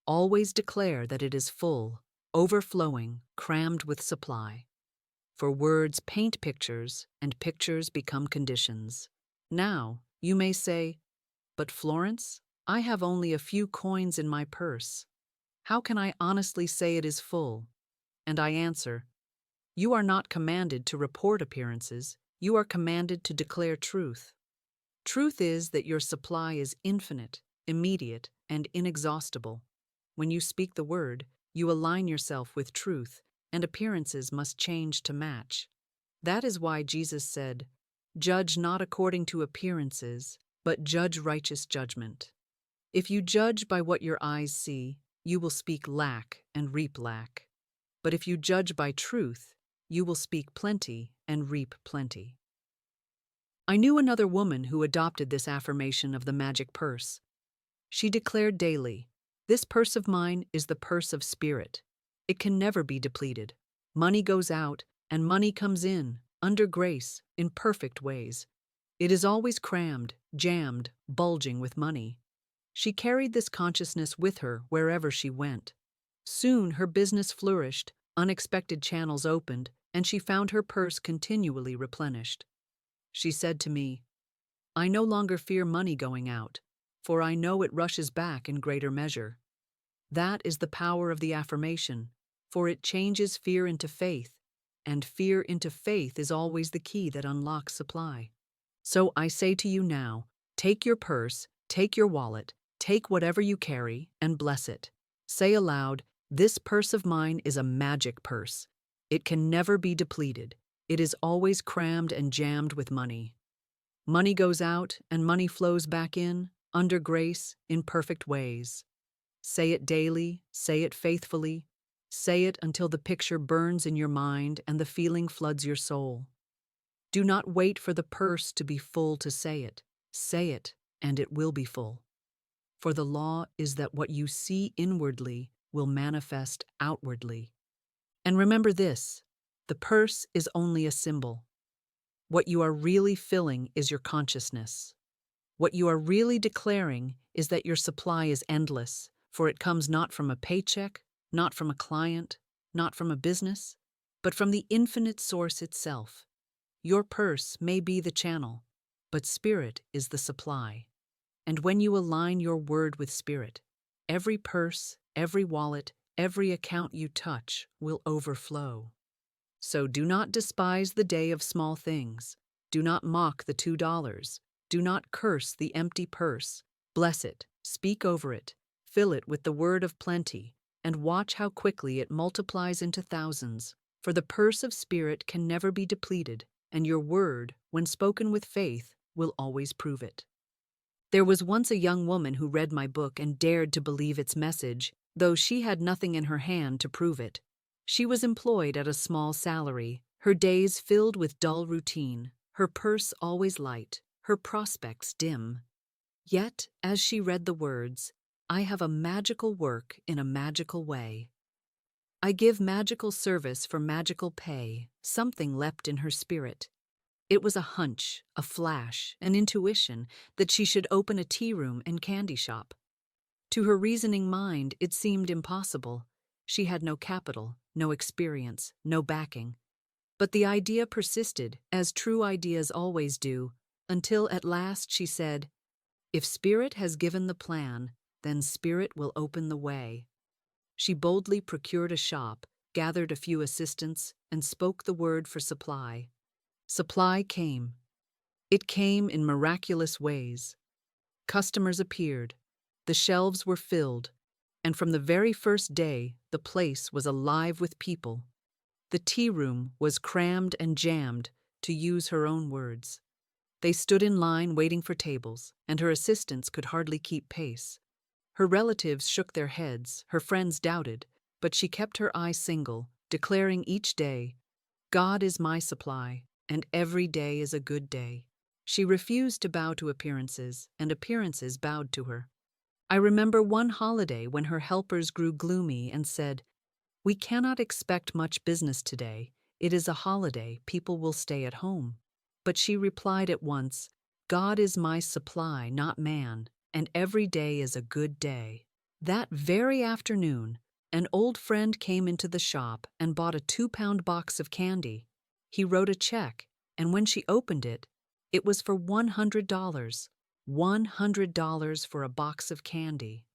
Always declare that it is full, overflowing, crammed with supply. For words paint pictures, and pictures become conditions. Now, you may say, "But Florence, I have only a few coins in my purse. How can I honestly say it is full?" And I answer, you are not commanded to report appearances, you are commanded to declare truth. Truth is that your supply is infinite, immediate, and inexhaustible. When you speak the word, you align yourself with truth, and appearances must change to match. That is why Jesus said, "Judge not according to appearances, but judge righteous judgment." If you judge by what your eyes see, you will speak lack and reap lack. But if you judge by truth, you will speak plenty and reap plenty. I knew another woman who adopted this affirmation of the magic purse. She declared daily, "This purse of mine is the purse of spirit. It can never be depleted. Money goes out and money comes in, under grace, in perfect ways. It is always crammed, jammed, bulging with money." She carried this consciousness with her wherever she went. Soon her business flourished, unexpected channels opened, and she found her purse continually replenished. She said to me, "I no longer fear money going out, for I know it rushes back in greater measure." That is the power of the affirmation, for it changes fear into faith, and fear into faith is always the key that unlocks supply. So I say to you now, take your purse, take your wallet, take whatever you carry, and bless it. Say aloud, "This purse of mine is a magic purse. It can never be depleted. It is always crammed and jammed with money. Money goes out and money flows back in, under grace, in perfect ways." Say it daily, say it faithfully. Say it until the picture burns in your mind and the feeling floods your soul. Do not wait for the purse to be full to say it. Say it, and it will be full. For the law is that what you see inwardly will manifest outwardly. And remember this, the purse is only a symbol. What you are really filling is your consciousness. What you are really declaring is that your supply is endless, for it comes not from a paycheck, not from a client, not from a business, but from the infinite source itself. Your purse may be the channel, but spirit is the supply. And when you align your word with spirit, every purse, every wallet, every account you touch will overflow. So do not despise the day of small things. Do not mock the $2. Do not curse the empty purse. Bless it, speak over it, fill it with the word of plenty, and watch how quickly it multiplies into thousands. For the purse of spirit can never be depleted, and your word, when spoken with faith, will always prove it. There was once a young woman who read my book and dared to believe its message, though she had nothing in her hand to prove it. She was employed at a small salary, her days filled with dull routine, her purse always light, her prospects dim. Yet, as she read the words, "I have a magical work in a magical way. I give magical service for magical pay," something leapt in her spirit. It was a hunch, a flash, an intuition that she should open a tea room and candy shop. To her reasoning mind, it seemed impossible. She had no capital, no experience, no backing. But the idea persisted, as true ideas always do, until at last she said, "If Spirit has given the plan, then Spirit will open the way." She boldly procured a shop, gathered a few assistants, and spoke the word for supply. Supply came. It came in miraculous ways. Customers appeared, the shelves were filled, and from the very first day, the place was alive with people. The tea room was crammed and jammed, to use her own words. They stood in line waiting for tables, and her assistants could hardly keep pace. Her relatives shook their heads, her friends doubted, but she kept her eye single, declaring each day, "God is my supply, and every day is a good day." She refused to bow to appearances, and appearances bowed to her. I remember one holiday when her helpers grew gloomy and said, "We cannot expect much business today. It is a holiday, people will stay at home." But she replied at once, "God is my supply, not man, and every day is a good day." That very afternoon, an old friend came into the shop and bought a 2-pound box of candy. He wrote a check, and when she opened it, it was for $100. $100 for a box of candy.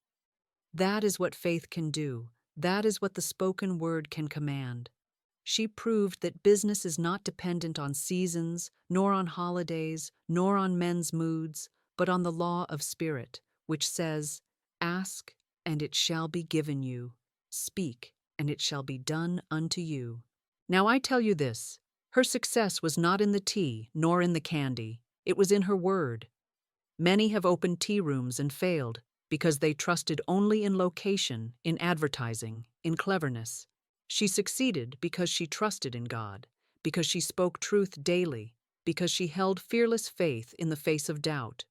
That is what faith can do. That is what the spoken word can command. She proved that business is not dependent on seasons, nor on holidays, nor on men's moods, but on the law of spirit, which says, "Ask, and it shall be given you. Speak, and it shall be done unto you." Now I tell you this, her success was not in the tea, nor in the candy. It was in her word. Many have opened tea rooms and failed because they trusted only in location, in advertising, in cleverness. She succeeded because she trusted in God, because she spoke truth daily, because she held fearless faith in the face of doubt.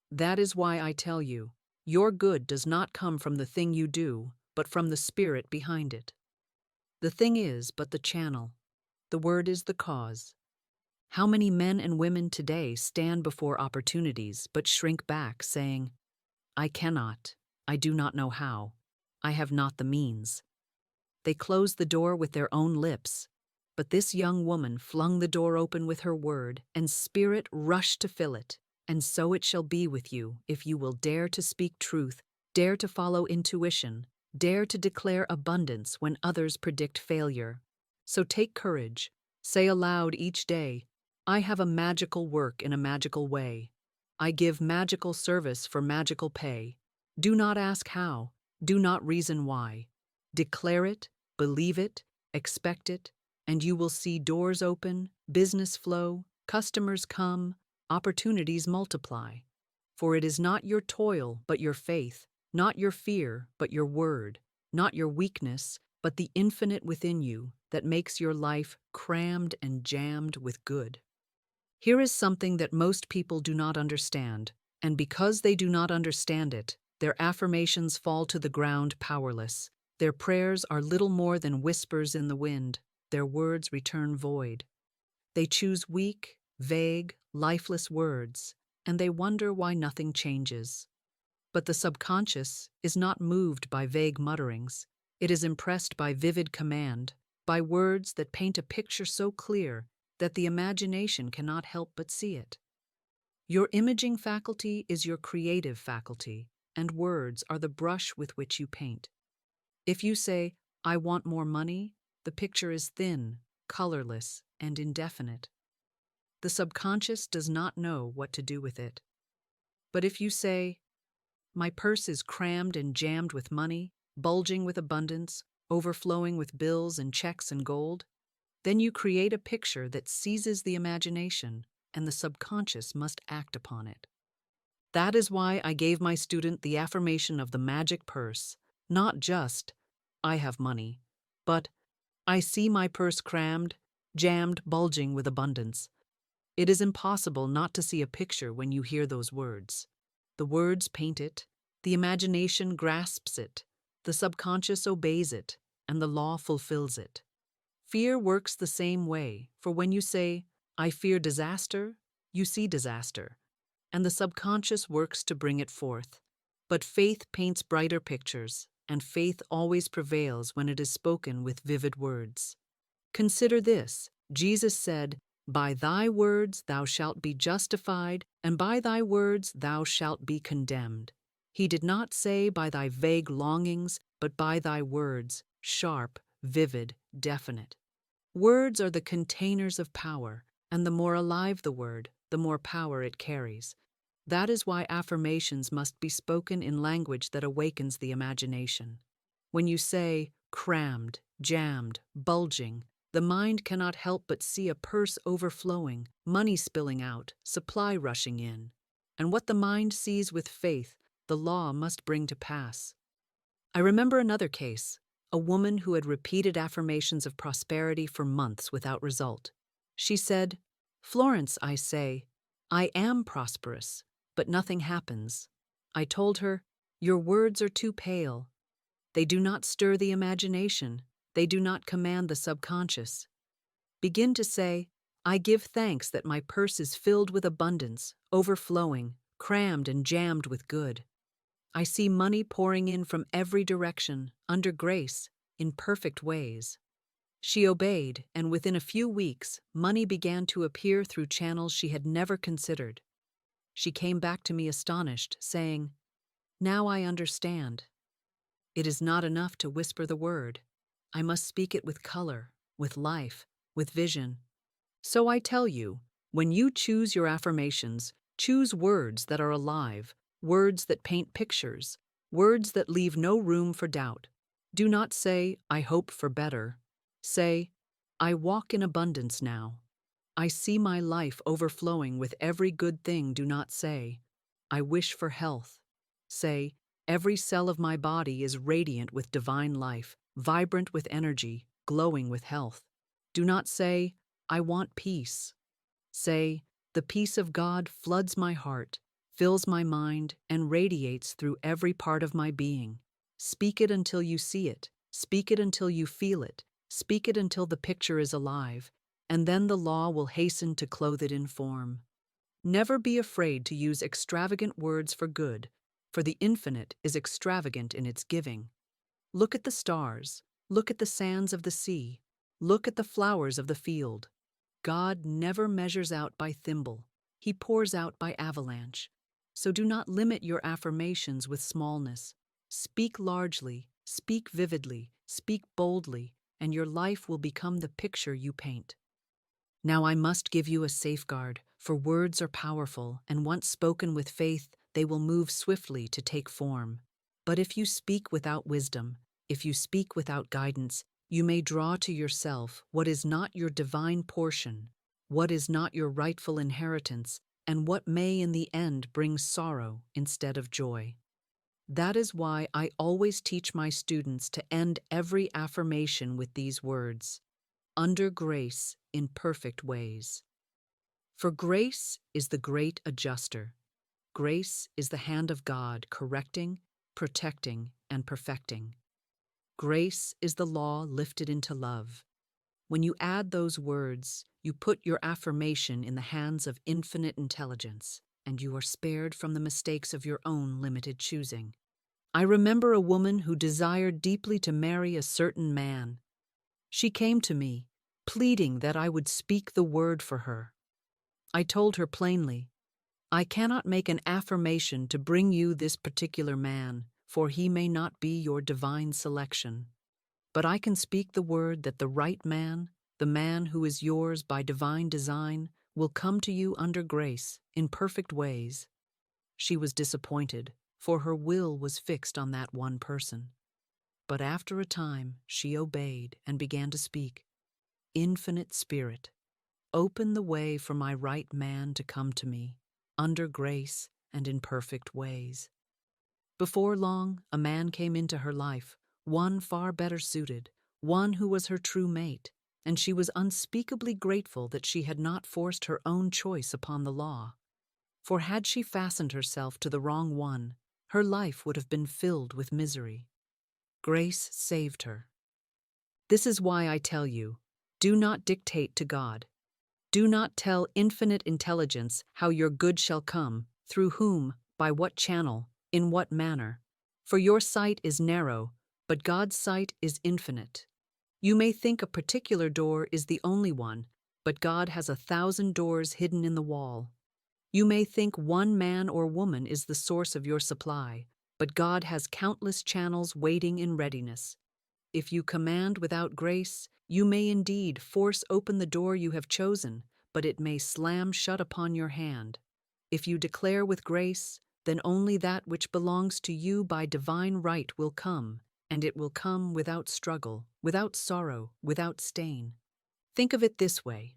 That is why I tell you, your good does not come from the thing you do, but from the spirit behind it. The thing is but the channel. The word is the cause. How many men and women today stand before opportunities but shrink back, saying, "I cannot, I do not know how, I have not the means." They close the door with their own lips, but this young woman flung the door open with her word, and Spirit rushed to fill it. And so it shall be with you if you will dare to speak truth, dare to follow intuition, dare to declare abundance when others predict failure. So take courage, say aloud each day, "I have a magical work in a magical way. I give magical service for magical pay." Do not ask how, do not reason why. Declare it, believe it, expect it, and you will see doors open, business flow, customers come, opportunities multiply. For it is not your toil, but your faith, not your fear, but your word, not your weakness, but the infinite within you that makes your life crammed and jammed with good. Here is something that most people do not understand, and because they do not understand it, their affirmations fall to the ground powerless. Their prayers are little more than whispers in the wind. Their words return void. They choose weak, vague, lifeless words, and they wonder why nothing changes. But the subconscious is not moved by vague mutterings. It is impressed by vivid command, by words that paint a picture so clear that the imagination cannot help but see it. Your imaging faculty is your creative faculty, and words are the brush with which you paint. If you say, "I want more money," the picture is thin, colorless, and indefinite. The subconscious does not know what to do with it. But if you say, "My purse is crammed and jammed with money, bulging with abundance, overflowing with bills and checks and gold," then you create a picture that seizes the imagination, and the subconscious must act upon it. That is why I gave my student the affirmation of the magic purse, not just, I have money, but I see my purse crammed, jammed, bulging with abundance. It is impossible not to see a picture when you hear those words. The words paint it, the imagination grasps it, the subconscious obeys it, and the law fulfills it. Fear works the same way, for when you say, I fear disaster, you see disaster, and the subconscious works to bring it forth. But faith paints brighter pictures, and faith always prevails when it is spoken with vivid words. Consider this: Jesus said, By thy words thou shalt be justified, and by thy words thou shalt be condemned. He did not say by thy vague longings, but by thy words, sharp, vivid, definite. Words are the containers of power, and the more alive the word, the more power it carries. That is why affirmations must be spoken in language that awakens the imagination. When you say, crammed, jammed, bulging, the mind cannot help but see a purse overflowing, money spilling out, supply rushing in. And what the mind sees with faith, the law must bring to pass. I remember another case, a woman who had repeated affirmations of prosperity for months without result. She said, Florence, I say, I am prosperous, but nothing happens. I told her, Your words are too pale. They do not stir the imagination. They do not command the subconscious. Begin to say, I give thanks that my purse is filled with abundance, overflowing, crammed and jammed with good. I see money pouring in from every direction, under grace, in perfect ways. She obeyed, and within a few weeks, money began to appear through channels she had never considered. She came back to me astonished, saying, Now I understand. It is not enough to whisper the word. I must speak it with color, with life, with vision. So I tell you, when you choose your affirmations, choose words that are alive, words that paint pictures, words that leave no room for doubt. Do not say, I hope for better. Say, I walk in abundance now. I see my life overflowing with every good thing. Do not say, I wish for health. Say, every cell of my body is radiant with divine life, vibrant with energy, glowing with health. Do not say, I want peace. Say, the peace of God floods my heart, fills my mind, and radiates through every part of my being. Speak it until you see it. Speak it until you feel it. Speak it until the picture is alive, and then the law will hasten to clothe it in form. Never be afraid to use extravagant words for good, for the infinite is extravagant in its giving. Look at the stars. Look at the sands of the sea. Look at the flowers of the field. God never measures out by thimble. He pours out by avalanche. So do not limit your affirmations with smallness. Speak largely, speak vividly, speak boldly, and your life will become the picture you paint. Now I must give you a safeguard, for words are powerful, and once spoken with faith, they will move swiftly to take form. But if you speak without wisdom, if you speak without guidance, you may draw to yourself what is not your divine portion, what is not your rightful inheritance, and what may in the end bring sorrow instead of joy. That is why I always teach my students to end every affirmation with these words, under grace in perfect ways. For grace is the great adjuster. Grace is the hand of God correcting, protecting, and perfecting. Grace is the law lifted into love. When you add those words, you put your affirmation in the hands of infinite intelligence, and you are spared from the mistakes of your own limited choosing. I remember a woman who desired deeply to marry a certain man. She came to me, pleading that I would speak the word for her. I told her plainly, I cannot make an affirmation to bring you this particular man, for he may not be your divine selection. But I can speak the word that the right man, the man who is yours by divine design, will come to you under grace, in perfect ways. She was disappointed, for her will was fixed on that one person. But after a time, she obeyed and began to speak. Infinite Spirit, Open the way for my right man to come to me, under grace and in perfect ways. Before long, a man came into her life, one far better suited, one who was her true mate, and she was unspeakably grateful that she had not forced her own choice upon the law. For had she fastened herself to the wrong one, her life would have been filled with misery. Grace saved her. This is why I tell you, do not dictate to God. Do not tell infinite intelligence how your good shall come, through whom, by what channel, in what manner. For your sight is narrow, but God's sight is infinite. You may think a particular door is the only one, but God has 1,000 doors hidden in the wall. You may think one man or woman is the source of your supply, but God has countless channels waiting in readiness. If you command without grace, you may indeed force open the door you have chosen, but it may slam shut upon your hand. If you declare with grace, then only that which belongs to you by divine right will come, and it will come without struggle, without sorrow, without stain. Think of it this way.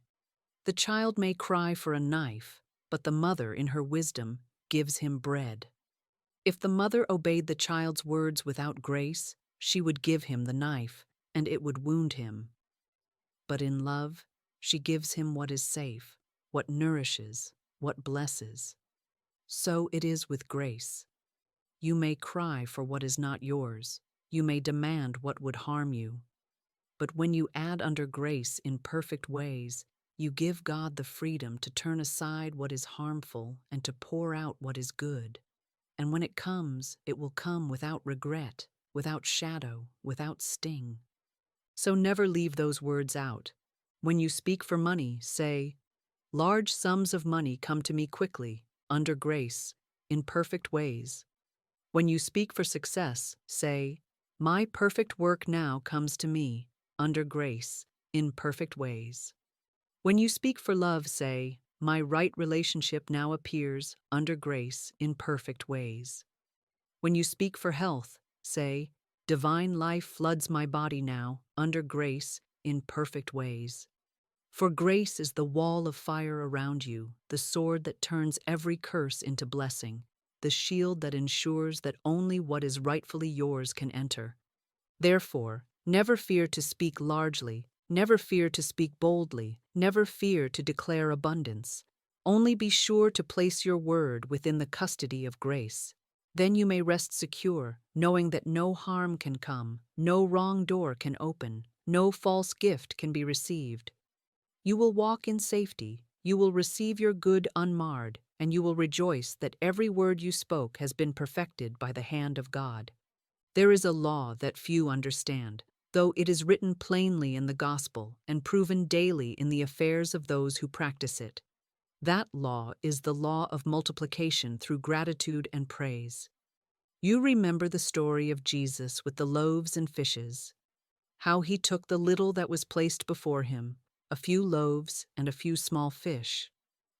The child may cry for a knife, but the mother, in her wisdom, gives him bread. If the mother obeyed the child's words without grace, she would give him the knife, and it would wound him. But in love, she gives him what is safe, what nourishes, what blesses. So it is with grace. You may cry for what is not yours. You may demand what would harm you. But when you add under grace in perfect ways, you give God the freedom to turn aside what is harmful and to pour out what is good. And when it will come without regret, without shadow, without sting. So never leave those words out. When you speak for money, say, "Large sums of money come to me quickly, under grace, in perfect ways." When you speak for success, say, "My perfect work now comes to me, under grace, in perfect ways." When you speak for love, say, "My right relationship now appears, under grace, in perfect ways." When you speak for health, say, "Divine life floods my body now, under grace, in perfect ways." For grace is the wall of fire around you, the sword that turns every curse into blessing, the shield that ensures that only what is rightfully yours can enter. Therefore, never fear to speak largely, never fear to speak boldly, never fear to declare abundance. Only be sure to place your word within the custody of grace. Then you may rest secure, knowing that no harm can come, no wrong door can open, no false gift can be received. You will walk in safety, you will receive your good unmarred, and you will rejoice that every word you spoke has been perfected by the hand of God. There is a law that few understand, though it is written plainly in the gospel and proven daily in the affairs of those who practice it. That law is the law of multiplication through gratitude and praise. You remember the story of Jesus with the loaves and fishes, how he took the little that was placed before him, a few loaves and a few small fish,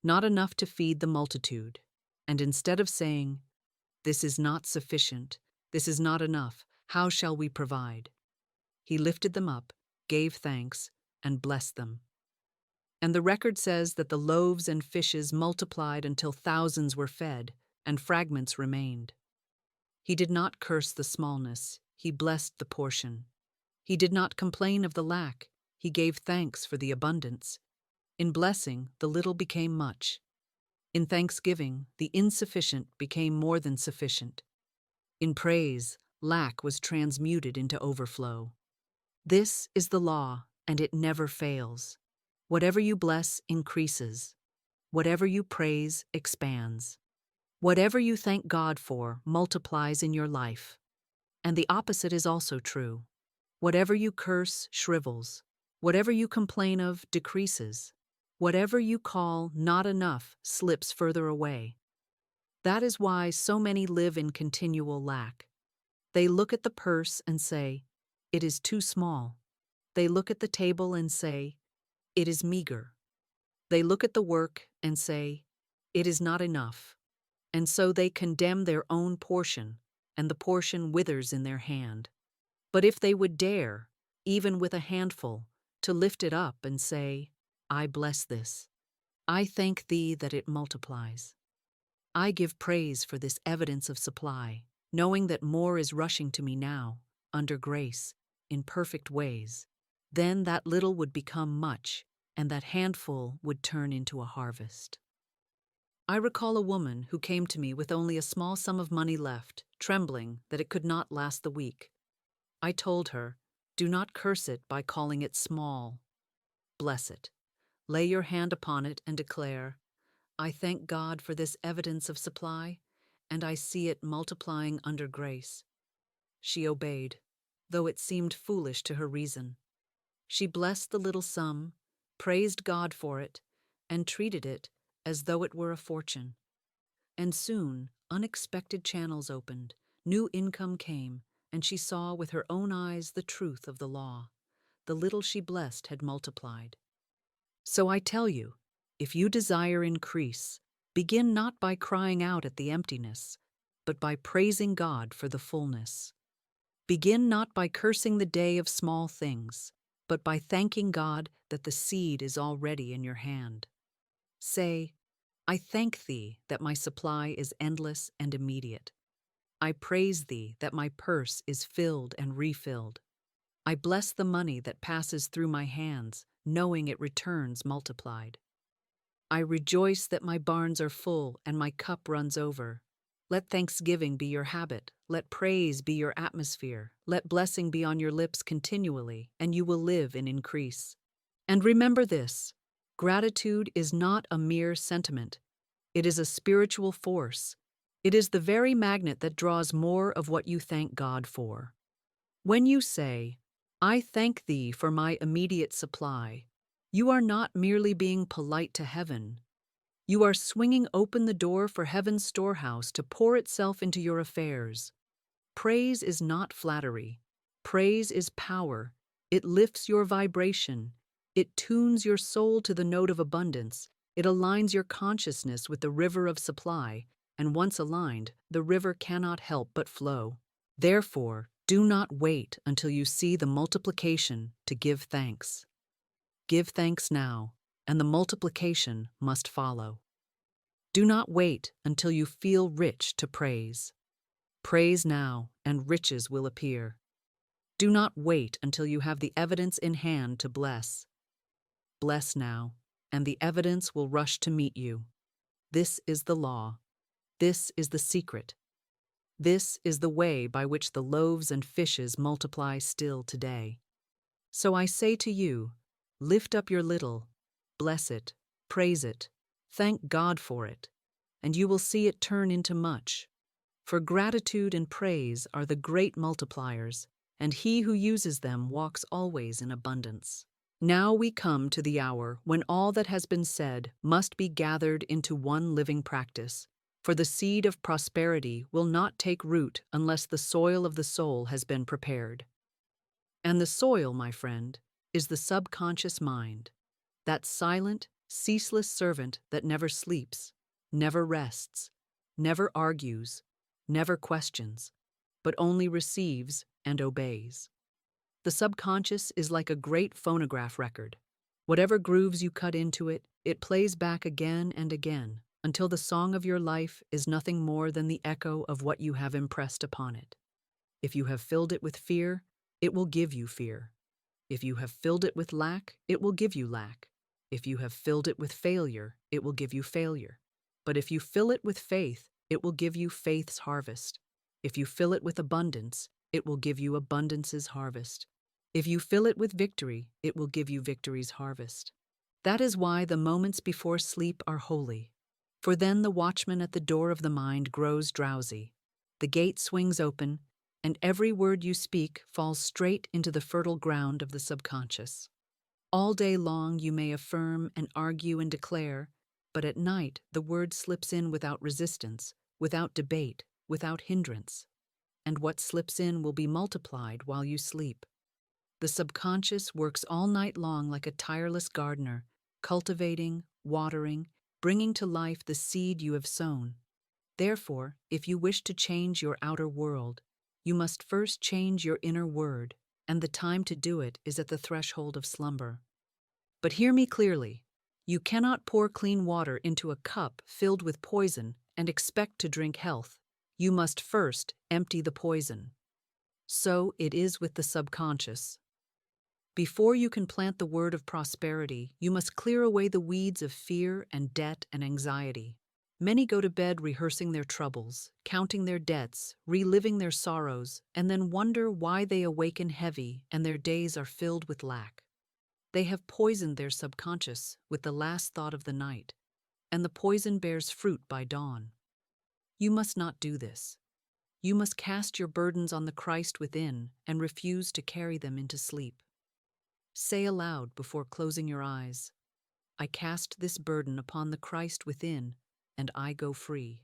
not enough to feed the multitude, and instead of saying, "This is not sufficient, this is not enough, how shall we provide?" he lifted them up, gave thanks, and blessed them. And the record says that the loaves and fishes multiplied until thousands were fed, and fragments remained. He did not curse the smallness, he blessed the portion. He did not complain of the lack, he gave thanks for the abundance. In blessing, the little became much. In thanksgiving, the insufficient became more than sufficient. In praise, lack was transmuted into overflow. This is the law, and it never fails. Whatever you bless increases. Whatever you praise expands. Whatever you thank God for multiplies in your life. And the opposite is also true. Whatever you curse shrivels. Whatever you complain of decreases. Whatever you call not enough slips further away. That is why so many live in continual lack. They look at the purse and say, "It is too small." They look at the table and say, "It is meager." They look at the work and say, "It is not enough." And so they condemn their own portion, and the portion withers in their hand. But if they would dare, even with a handful, to lift it up and say, I bless this. I thank thee that it multiplies. I give praise for this evidence of supply, knowing that more is rushing to me now, under grace, in perfect ways. Then that little would become much, and that handful would turn into a harvest. I recall a woman who came to me with only a small sum of money left, trembling that it could not last the week. I told her, do not curse it by calling it small. Bless it. Lay your hand upon it and declare, I thank God for this evidence of supply, and I see it multiplying under grace. She obeyed, though it seemed foolish to her reason. She blessed the little sum, praised God for it, and treated it as though it were a fortune. And soon, unexpected channels opened, new income came, and she saw with her own eyes the truth of the law. The little she blessed had multiplied. So I tell you, if you desire increase, begin not by crying out at the emptiness, but by praising God for the fullness. Begin not by cursing the day of small things, but by thanking God that the seed is already in your hand. Say, I thank thee that my supply is endless and immediate. I praise thee that my purse is filled and refilled. I bless the money that passes through my hands, knowing it returns multiplied. I rejoice that my barns are full and my cup runs over. Let thanksgiving be your habit. Let praise be your atmosphere. Let blessing be on your lips continually, and you will live in increase. And remember this, gratitude is not a mere sentiment. It is a spiritual force. It is the very magnet that draws more of what you thank God for. When you say, I thank thee for my immediate supply, you are not merely being polite to heaven. You are swinging open the door for heaven's storehouse to pour itself into your affairs. Praise is not flattery. Praise is power. It lifts your vibration. It tunes your soul to the note of abundance. It aligns your consciousness with the river of supply, and once aligned, the river cannot help but flow. Therefore, do not wait until you see the multiplication to give thanks. Give thanks now, and the multiplication must follow. Do not wait until you feel rich to praise. Praise now, and riches will appear. Do not wait until you have the evidence in hand to bless. Bless now, and the evidence will rush to meet you. This is the law. This is the secret. This is the way by which the loaves and fishes multiply still today. So I say to you, lift up your little, bless it, praise it, thank God for it, and you will see it turn into much. For gratitude and praise are the great multipliers, and he who uses them walks always in abundance. Now we come to the hour when all that has been said must be gathered into one living practice, for the seed of prosperity will not take root unless the soil of the soul has been prepared. And the soil, my friend, is the subconscious mind, that silent, ceaseless servant that never sleeps, never rests, never argues, never questions, but only receives and obeys. The subconscious is like a great phonograph record. Whatever grooves you cut into it, it plays back again and again, until the song of your life is nothing more than the echo of what you have impressed upon it. If you have filled it with fear, it will give you fear. If you have filled it with lack, it will give you lack. If you have filled it with failure, it will give you failure. But if you fill it with faith, it will give you faith's harvest. If you fill it with abundance, it will give you abundance's harvest. If you fill it with victory, it will give you victory's harvest. That is why the moments before sleep are holy. For then the watchman at the door of the mind grows drowsy. The gate swings open, and every word you speak falls straight into the fertile ground of the subconscious. All day long you may affirm and argue and declare, but at night the word slips in without resistance, without debate, without hindrance. And what slips in will be multiplied while you sleep. The subconscious works all night long like a tireless gardener, cultivating, watering, bringing to life the seed you have sown. Therefore, if you wish to change your outer world, you must first change your inner word, and the time to do it is at the threshold of slumber. But hear me clearly. You cannot pour clean water into a cup filled with poison and expect to drink health. You must first empty the poison. So it is with the subconscious. Before you can plant the word of prosperity, you must clear away the weeds of fear and debt and anxiety. Many go to bed rehearsing their troubles, counting their debts, reliving their sorrows, and then wonder why they awaken heavy and their days are filled with lack. They have poisoned their subconscious with the last thought of the night, and the poison bears fruit by dawn. You must not do this. You must cast your burdens on the Christ within and refuse to carry them into sleep. Say aloud before closing your eyes, I cast this burden upon the Christ within, and I go free.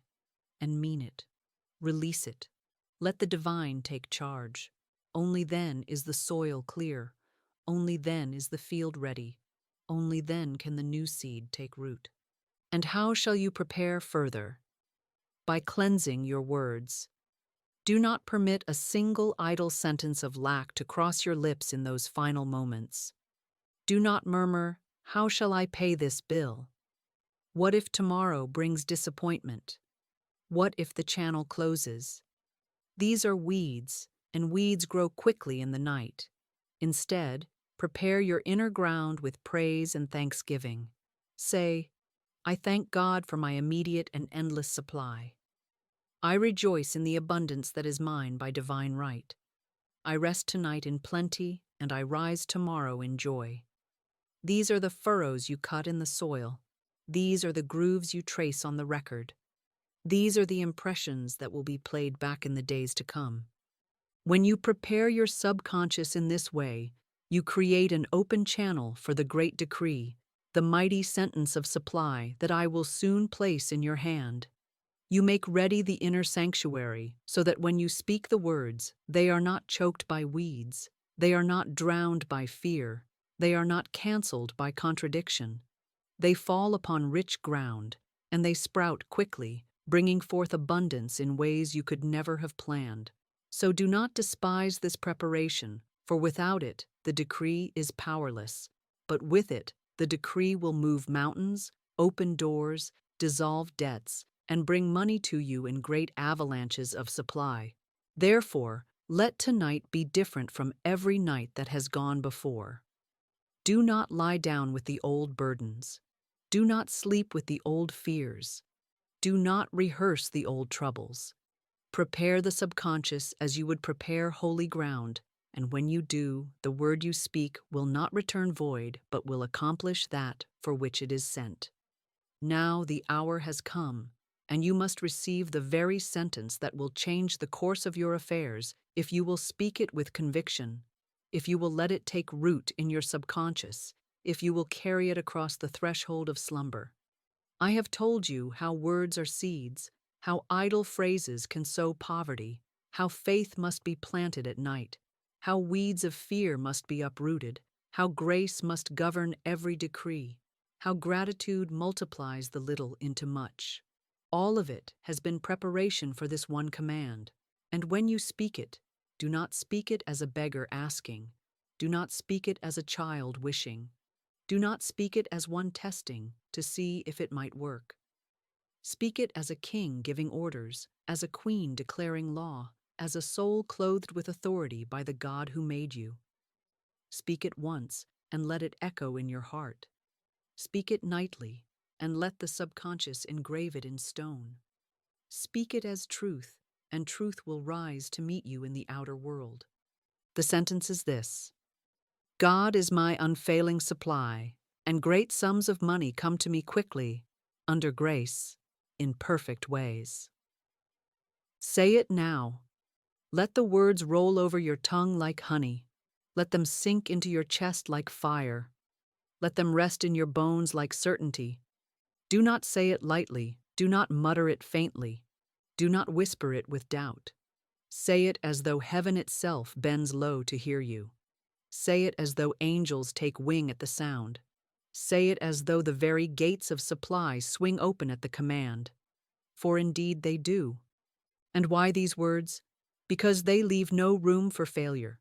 And mean it. Release it. Let the divine take charge. Only then is the soil clear. Only then is the field ready. Only then can the new seed take root. And how shall you prepare further? By cleansing your words. Do not permit a single idle sentence of lack to cross your lips in those final moments. Do not murmur, how shall I pay this bill? What if tomorrow brings disappointment? What if the channel closes? These are weeds, and weeds grow quickly in the night. Instead, prepare your inner ground with praise and thanksgiving. Say, I thank God for my immediate and endless supply. I rejoice in the abundance that is mine by divine right. I rest tonight in plenty, and I rise tomorrow in joy. These are the furrows you cut in the soil. These are the grooves you trace on the record. These are the impressions that will be played back in the days to come. When you prepare your subconscious in this way, you create an open channel for the great decree, the mighty sentence of supply that I will soon place in your hand. You make ready the inner sanctuary so that when you speak the words, they are not choked by weeds, they are not drowned by fear, they are not cancelled by contradiction. They fall upon rich ground, and they sprout quickly, bringing forth abundance in ways you could never have planned. So do not despise this preparation, for without it, the decree is powerless. But with it, the decree will move mountains, open doors, dissolve debts, and bring money to you in great avalanches of supply. Therefore, let tonight be different from every night that has gone before. Do not lie down with the old burdens. Do not sleep with the old fears. Do not rehearse the old troubles. Prepare the subconscious as you would prepare holy ground, and when you do, the word you speak will not return void, but will accomplish that for which it is sent. Now the hour has come, and you must receive the very sentence that will change the course of your affairs if you will speak it with conviction, if you will let it take root in your subconscious, if you will carry it across the threshold of slumber. I have told you how words are seeds, how idle phrases can sow poverty, how faith must be planted at night, how weeds of fear must be uprooted, how grace must govern every decree, how gratitude multiplies the little into much. All of it has been preparation for this one command, and when you speak it, do not speak it as a beggar asking, do not speak it as a child wishing, do not speak it as one testing to see if it might work. Speak it as a king giving orders, as a queen declaring law, as a soul clothed with authority by the God who made you. Speak it once and let it echo in your heart. Speak it nightly and let the subconscious engrave it in stone. Speak it as truth, and truth will rise to meet you in the outer world. The sentence is this: God is my unfailing supply, and great sums of money come to me quickly, under grace, in perfect ways. Say it now. Let the words roll over your tongue like honey. Let them sink into your chest like fire. Let them rest in your bones like certainty. Do not say it lightly. Do not mutter it faintly. Do not whisper it with doubt. Say it as though heaven itself bends low to hear you. Say it as though angels take wing at the sound. Say it as though the very gates of supply swing open at the command. For indeed they do. And why these words? Because they leave no room for failure.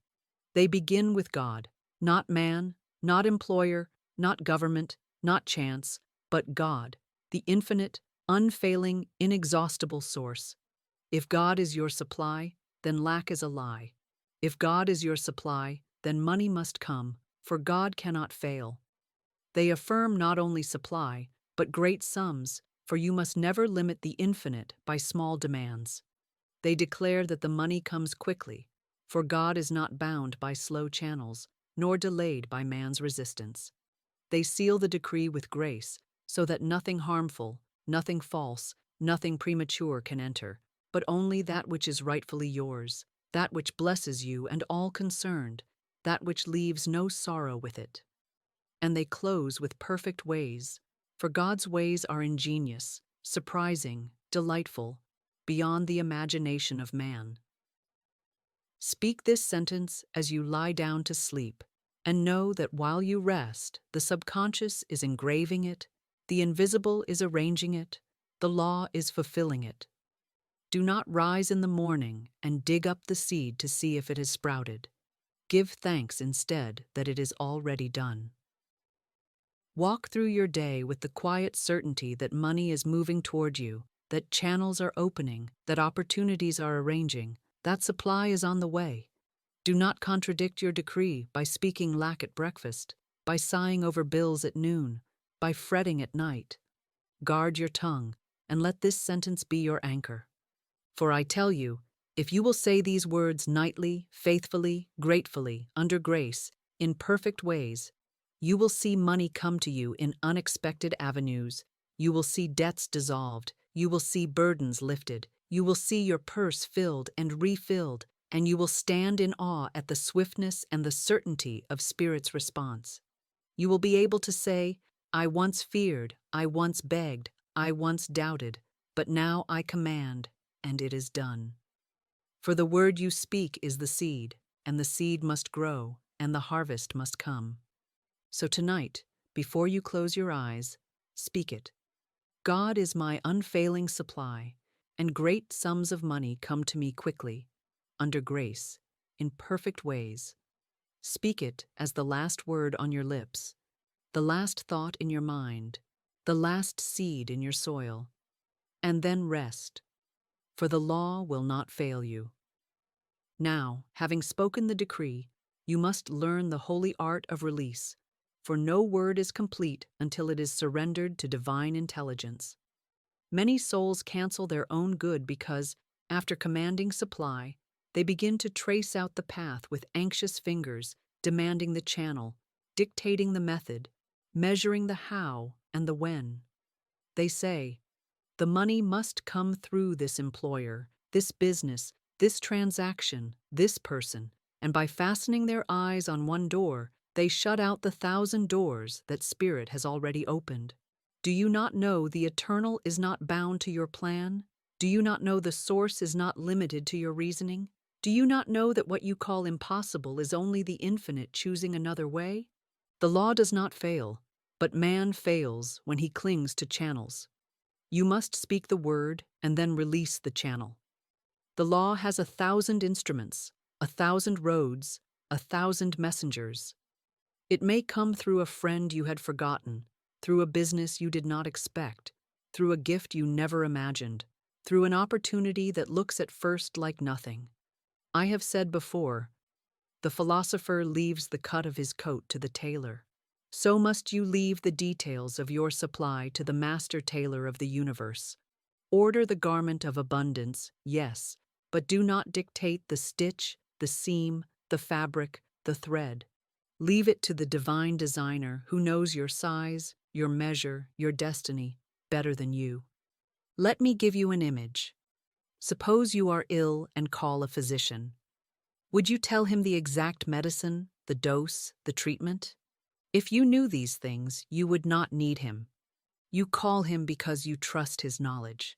They begin with God, not man, not employer, not government, not chance, but God, the infinite, unfailing, inexhaustible source. If God is your supply, then lack is a lie. If God is your supply, then money must come, for God cannot fail. They affirm not only supply, but great sums, for you must never limit the infinite by small demands. They declare that the money comes quickly, for God is not bound by slow channels, nor delayed by man's resistance. They seal the decree with grace, so that nothing harmful, nothing false, nothing premature can enter, but only that which is rightfully yours, that which blesses you and all concerned, that which leaves no sorrow with it. And they close with perfect ways, for God's ways are ingenious, surprising, delightful, beyond the imagination of man. Speak this sentence as you lie down to sleep, and know that while you rest, the subconscious is engraving it, the invisible is arranging it, the law is fulfilling it. Do not rise in the morning and dig up the seed to see if it has sprouted. Give thanks instead that it is already done. Walk through your day with the quiet certainty that money is moving toward you, that channels are opening, that opportunities are arranging, that supply is on the way. Do not contradict your decree by speaking lack at breakfast, by sighing over bills at noon, by fretting at night. Guard your tongue, and let this sentence be your anchor. For I tell you, if you will say these words nightly, faithfully, gratefully, under grace, in perfect ways, you will see money come to you in unexpected avenues. You will see debts dissolved. You will see burdens lifted. You will see your purse filled and refilled, and you will stand in awe at the swiftness and the certainty of Spirit's response. You will be able to say, I once feared, I once begged, I once doubted, but now I command, and it is done. For the word you speak is the seed, and the seed must grow, and the harvest must come. So tonight, before you close your eyes, speak it. God is my unfailing supply, and great sums of money come to me quickly, under grace, in perfect ways. Speak it as the last word on your lips, the last thought in your mind, the last seed in your soil, and then rest, for the law will not fail you. Now, having spoken the decree, you must learn the holy art of release, for no word is complete until it is surrendered to divine intelligence. Many souls cancel their own good because, after commanding supply, they begin to trace out the path with anxious fingers, demanding the channel, dictating the method, measuring the how and the when. They say, the money must come through this employer, this business, this transaction, this person, and by fastening their eyes on one door, they shut out the 1,000 doors that Spirit has already opened. Do you not know the eternal is not bound to your plan? Do you not know the source is not limited to your reasoning? Do you not know that what you call impossible is only the infinite choosing another way? The law does not fail, but man fails when he clings to channels. You must speak the word and then release the channel. The law has 1,000 instruments, 1,000 roads, 1,000 messengers. It may come through a friend you had forgotten, through a business you did not expect, through a gift you never imagined, through an opportunity that looks at first like nothing. I have said before, the philosopher leaves the cut of his coat to the tailor. So must you leave the details of your supply to the master tailor of the universe. Order the garment of abundance, yes, but do not dictate the stitch, the seam, the fabric, the thread. Leave it to the divine designer who knows your size, your measure, your destiny better than you. Let me give you an image. Suppose you are ill and call a physician. Would you tell him the exact medicine, the dose, the treatment? If you knew these things, you would not need him. You call him because you trust his knowledge.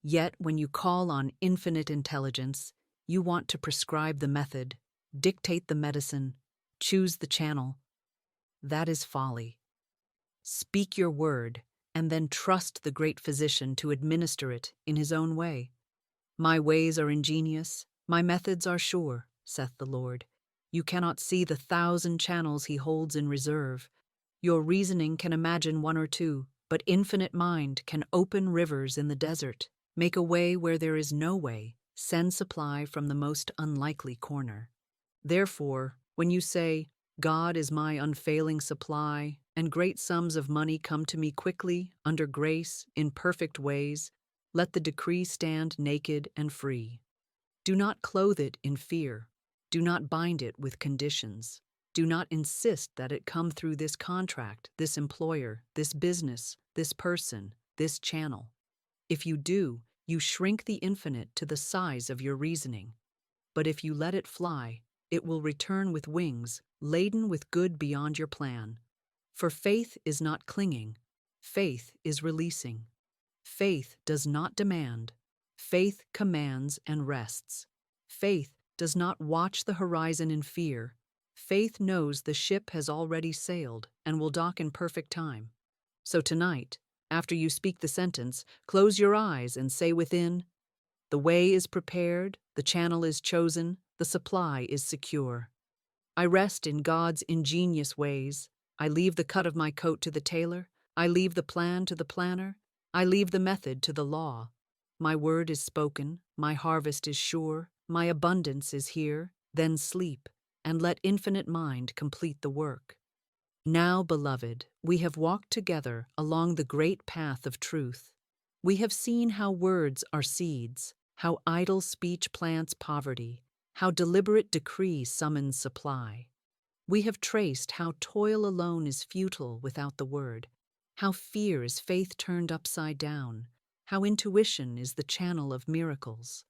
Yet, when you call on infinite intelligence, you want to prescribe the method, dictate the medicine, choose the channel. That is folly. Speak your word, and then trust the great physician to administer it in his own way. My ways are ingenious, my methods are sure, saith the Lord. You cannot see the 1,000 channels he holds in reserve. Your reasoning can imagine one or two, but infinite mind can open rivers in the desert, make a way where there is no way, send supply from the most unlikely corner. Therefore, when you say, God is my unfailing supply, and great sums of money come to me quickly, under grace, in perfect ways, let the decree stand naked and free. Do not clothe it in fear. Do not bind it with conditions. Do not insist that it come through this contract, this employer, this business, this person, this channel. If you do, you shrink the infinite to the size of your reasoning. But if you let it fly, it will return with wings, laden with good beyond your plan. For faith is not clinging, faith is releasing. Faith does not demand, faith commands and rests. Faith does not watch the horizon in fear. Faith knows the ship has already sailed and will dock in perfect time. So tonight, after you speak the sentence, close your eyes and say within, the way is prepared, the channel is chosen, the supply is secure. I rest in God's ingenious ways. I leave the cut of my coat to the tailor. I leave the plan to the planner. I leave the method to the law. My word is spoken, my harvest is sure, my abundance is here. Then sleep, and let infinite mind complete the work. Now, beloved, we have walked together along the great path of truth. We have seen how words are seeds, how idle speech plants poverty, how deliberate decree summons supply. We have traced how toil alone is futile without the word, how fear is faith turned upside down, how intuition is the channel of miracles.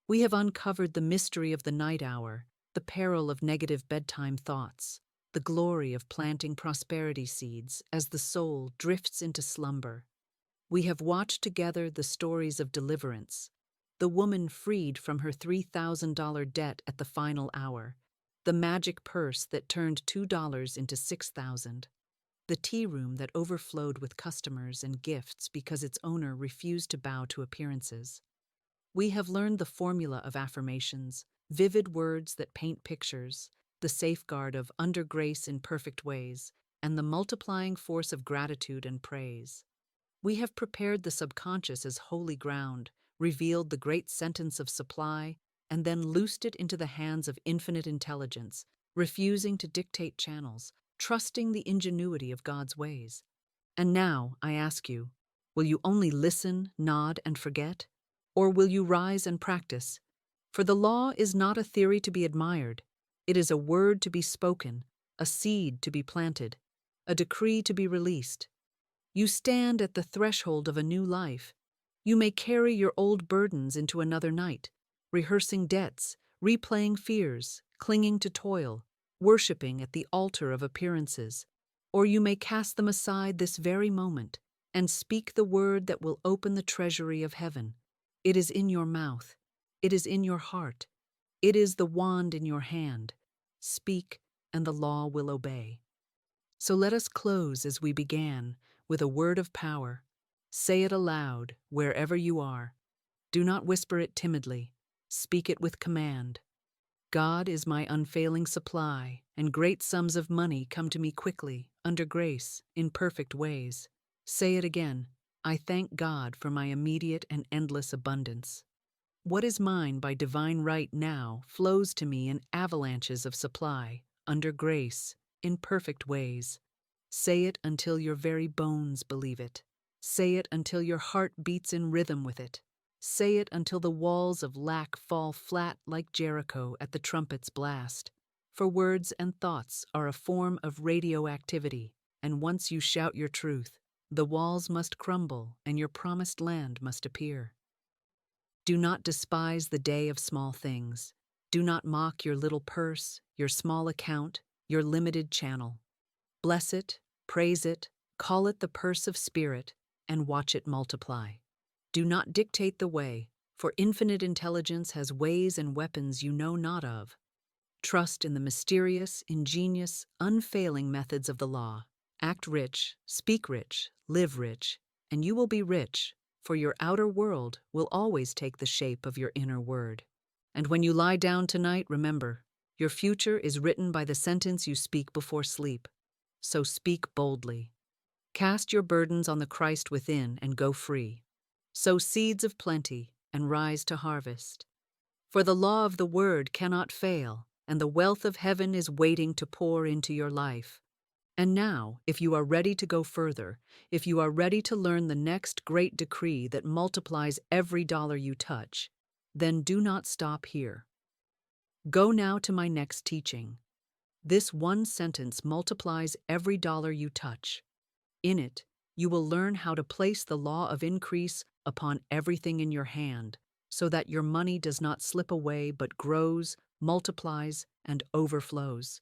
We have uncovered the mystery of the night hour, the peril of negative bedtime thoughts, the glory of planting prosperity seeds as the soul drifts into slumber. We have watched together the stories of deliverance, the woman freed from her $3,000 debt at the final hour, the magic purse that turned $2 into $6,000, the tea room that overflowed with customers and gifts because its owner refused to bow to appearances. We have learned the formula of affirmations, vivid words that paint pictures, the safeguard of under grace in perfect ways, and the multiplying force of gratitude and praise. We have prepared the subconscious as holy ground, revealed the great sentence of supply, and then loosed it into the hands of infinite intelligence, refusing to dictate channels, trusting the ingenuity of God's ways. And now, I ask you, will you only listen, nod, and forget? Or will you rise and practice? For the law is not a theory to be admired. It is a word to be spoken, a seed to be planted, a decree to be released. You stand at the threshold of a new life. You may carry your old burdens into another night, rehearsing debts, replaying fears, clinging to toil, worshiping at the altar of appearances. Or you may cast them aside this very moment and speak the word that will open the treasury of heaven. It is in your mouth. It is in your heart. It is the wand in your hand. Speak, and the law will obey. So let us close as we began, with a word of power. Say it aloud, wherever you are. Do not whisper it timidly. Speak it with command. God is my unfailing supply, and great sums of money come to me quickly, under grace, in perfect ways. Say it again. I thank God for my immediate and endless abundance. What is mine by divine right now flows to me in avalanches of supply, under grace, in perfect ways. Say it until your very bones believe it. Say it until your heart beats in rhythm with it. Say it until the walls of lack fall flat like Jericho at the trumpet's blast. For words and thoughts are a form of radioactivity, and once you shout your truth, the walls must crumble and your promised land must appear. Do not despise the day of small things. Do not mock your little purse, your small account, your limited channel. Bless it, praise it, call it the purse of spirit, and watch it multiply. Do not dictate the way, for infinite intelligence has ways and weapons you know not of. Trust in the mysterious, ingenious, unfailing methods of the law. Act rich, speak rich, live rich, and you will be rich, for your outer world will always take the shape of your inner word. And when you lie down tonight, remember, your future is written by the sentence you speak before sleep. so speak boldly. Cast your burdens on the Christ within and go free. Sow seeds of plenty and rise to harvest. For the law of the word cannot fail, and the wealth of heaven is waiting to pour into your life. And now, if you are ready to go further, if you are ready to learn the next great decree that multiplies every dollar you touch, then do not stop here. Go now to my next teaching. This one sentence multiplies every dollar you touch. In it, you will learn how to place the law of increase upon everything in your hand, so that your money does not slip away but grows, multiplies, and overflows.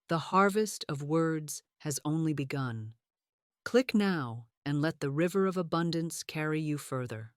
The harvest of words has only begun. Click now and let the river of abundance carry you further.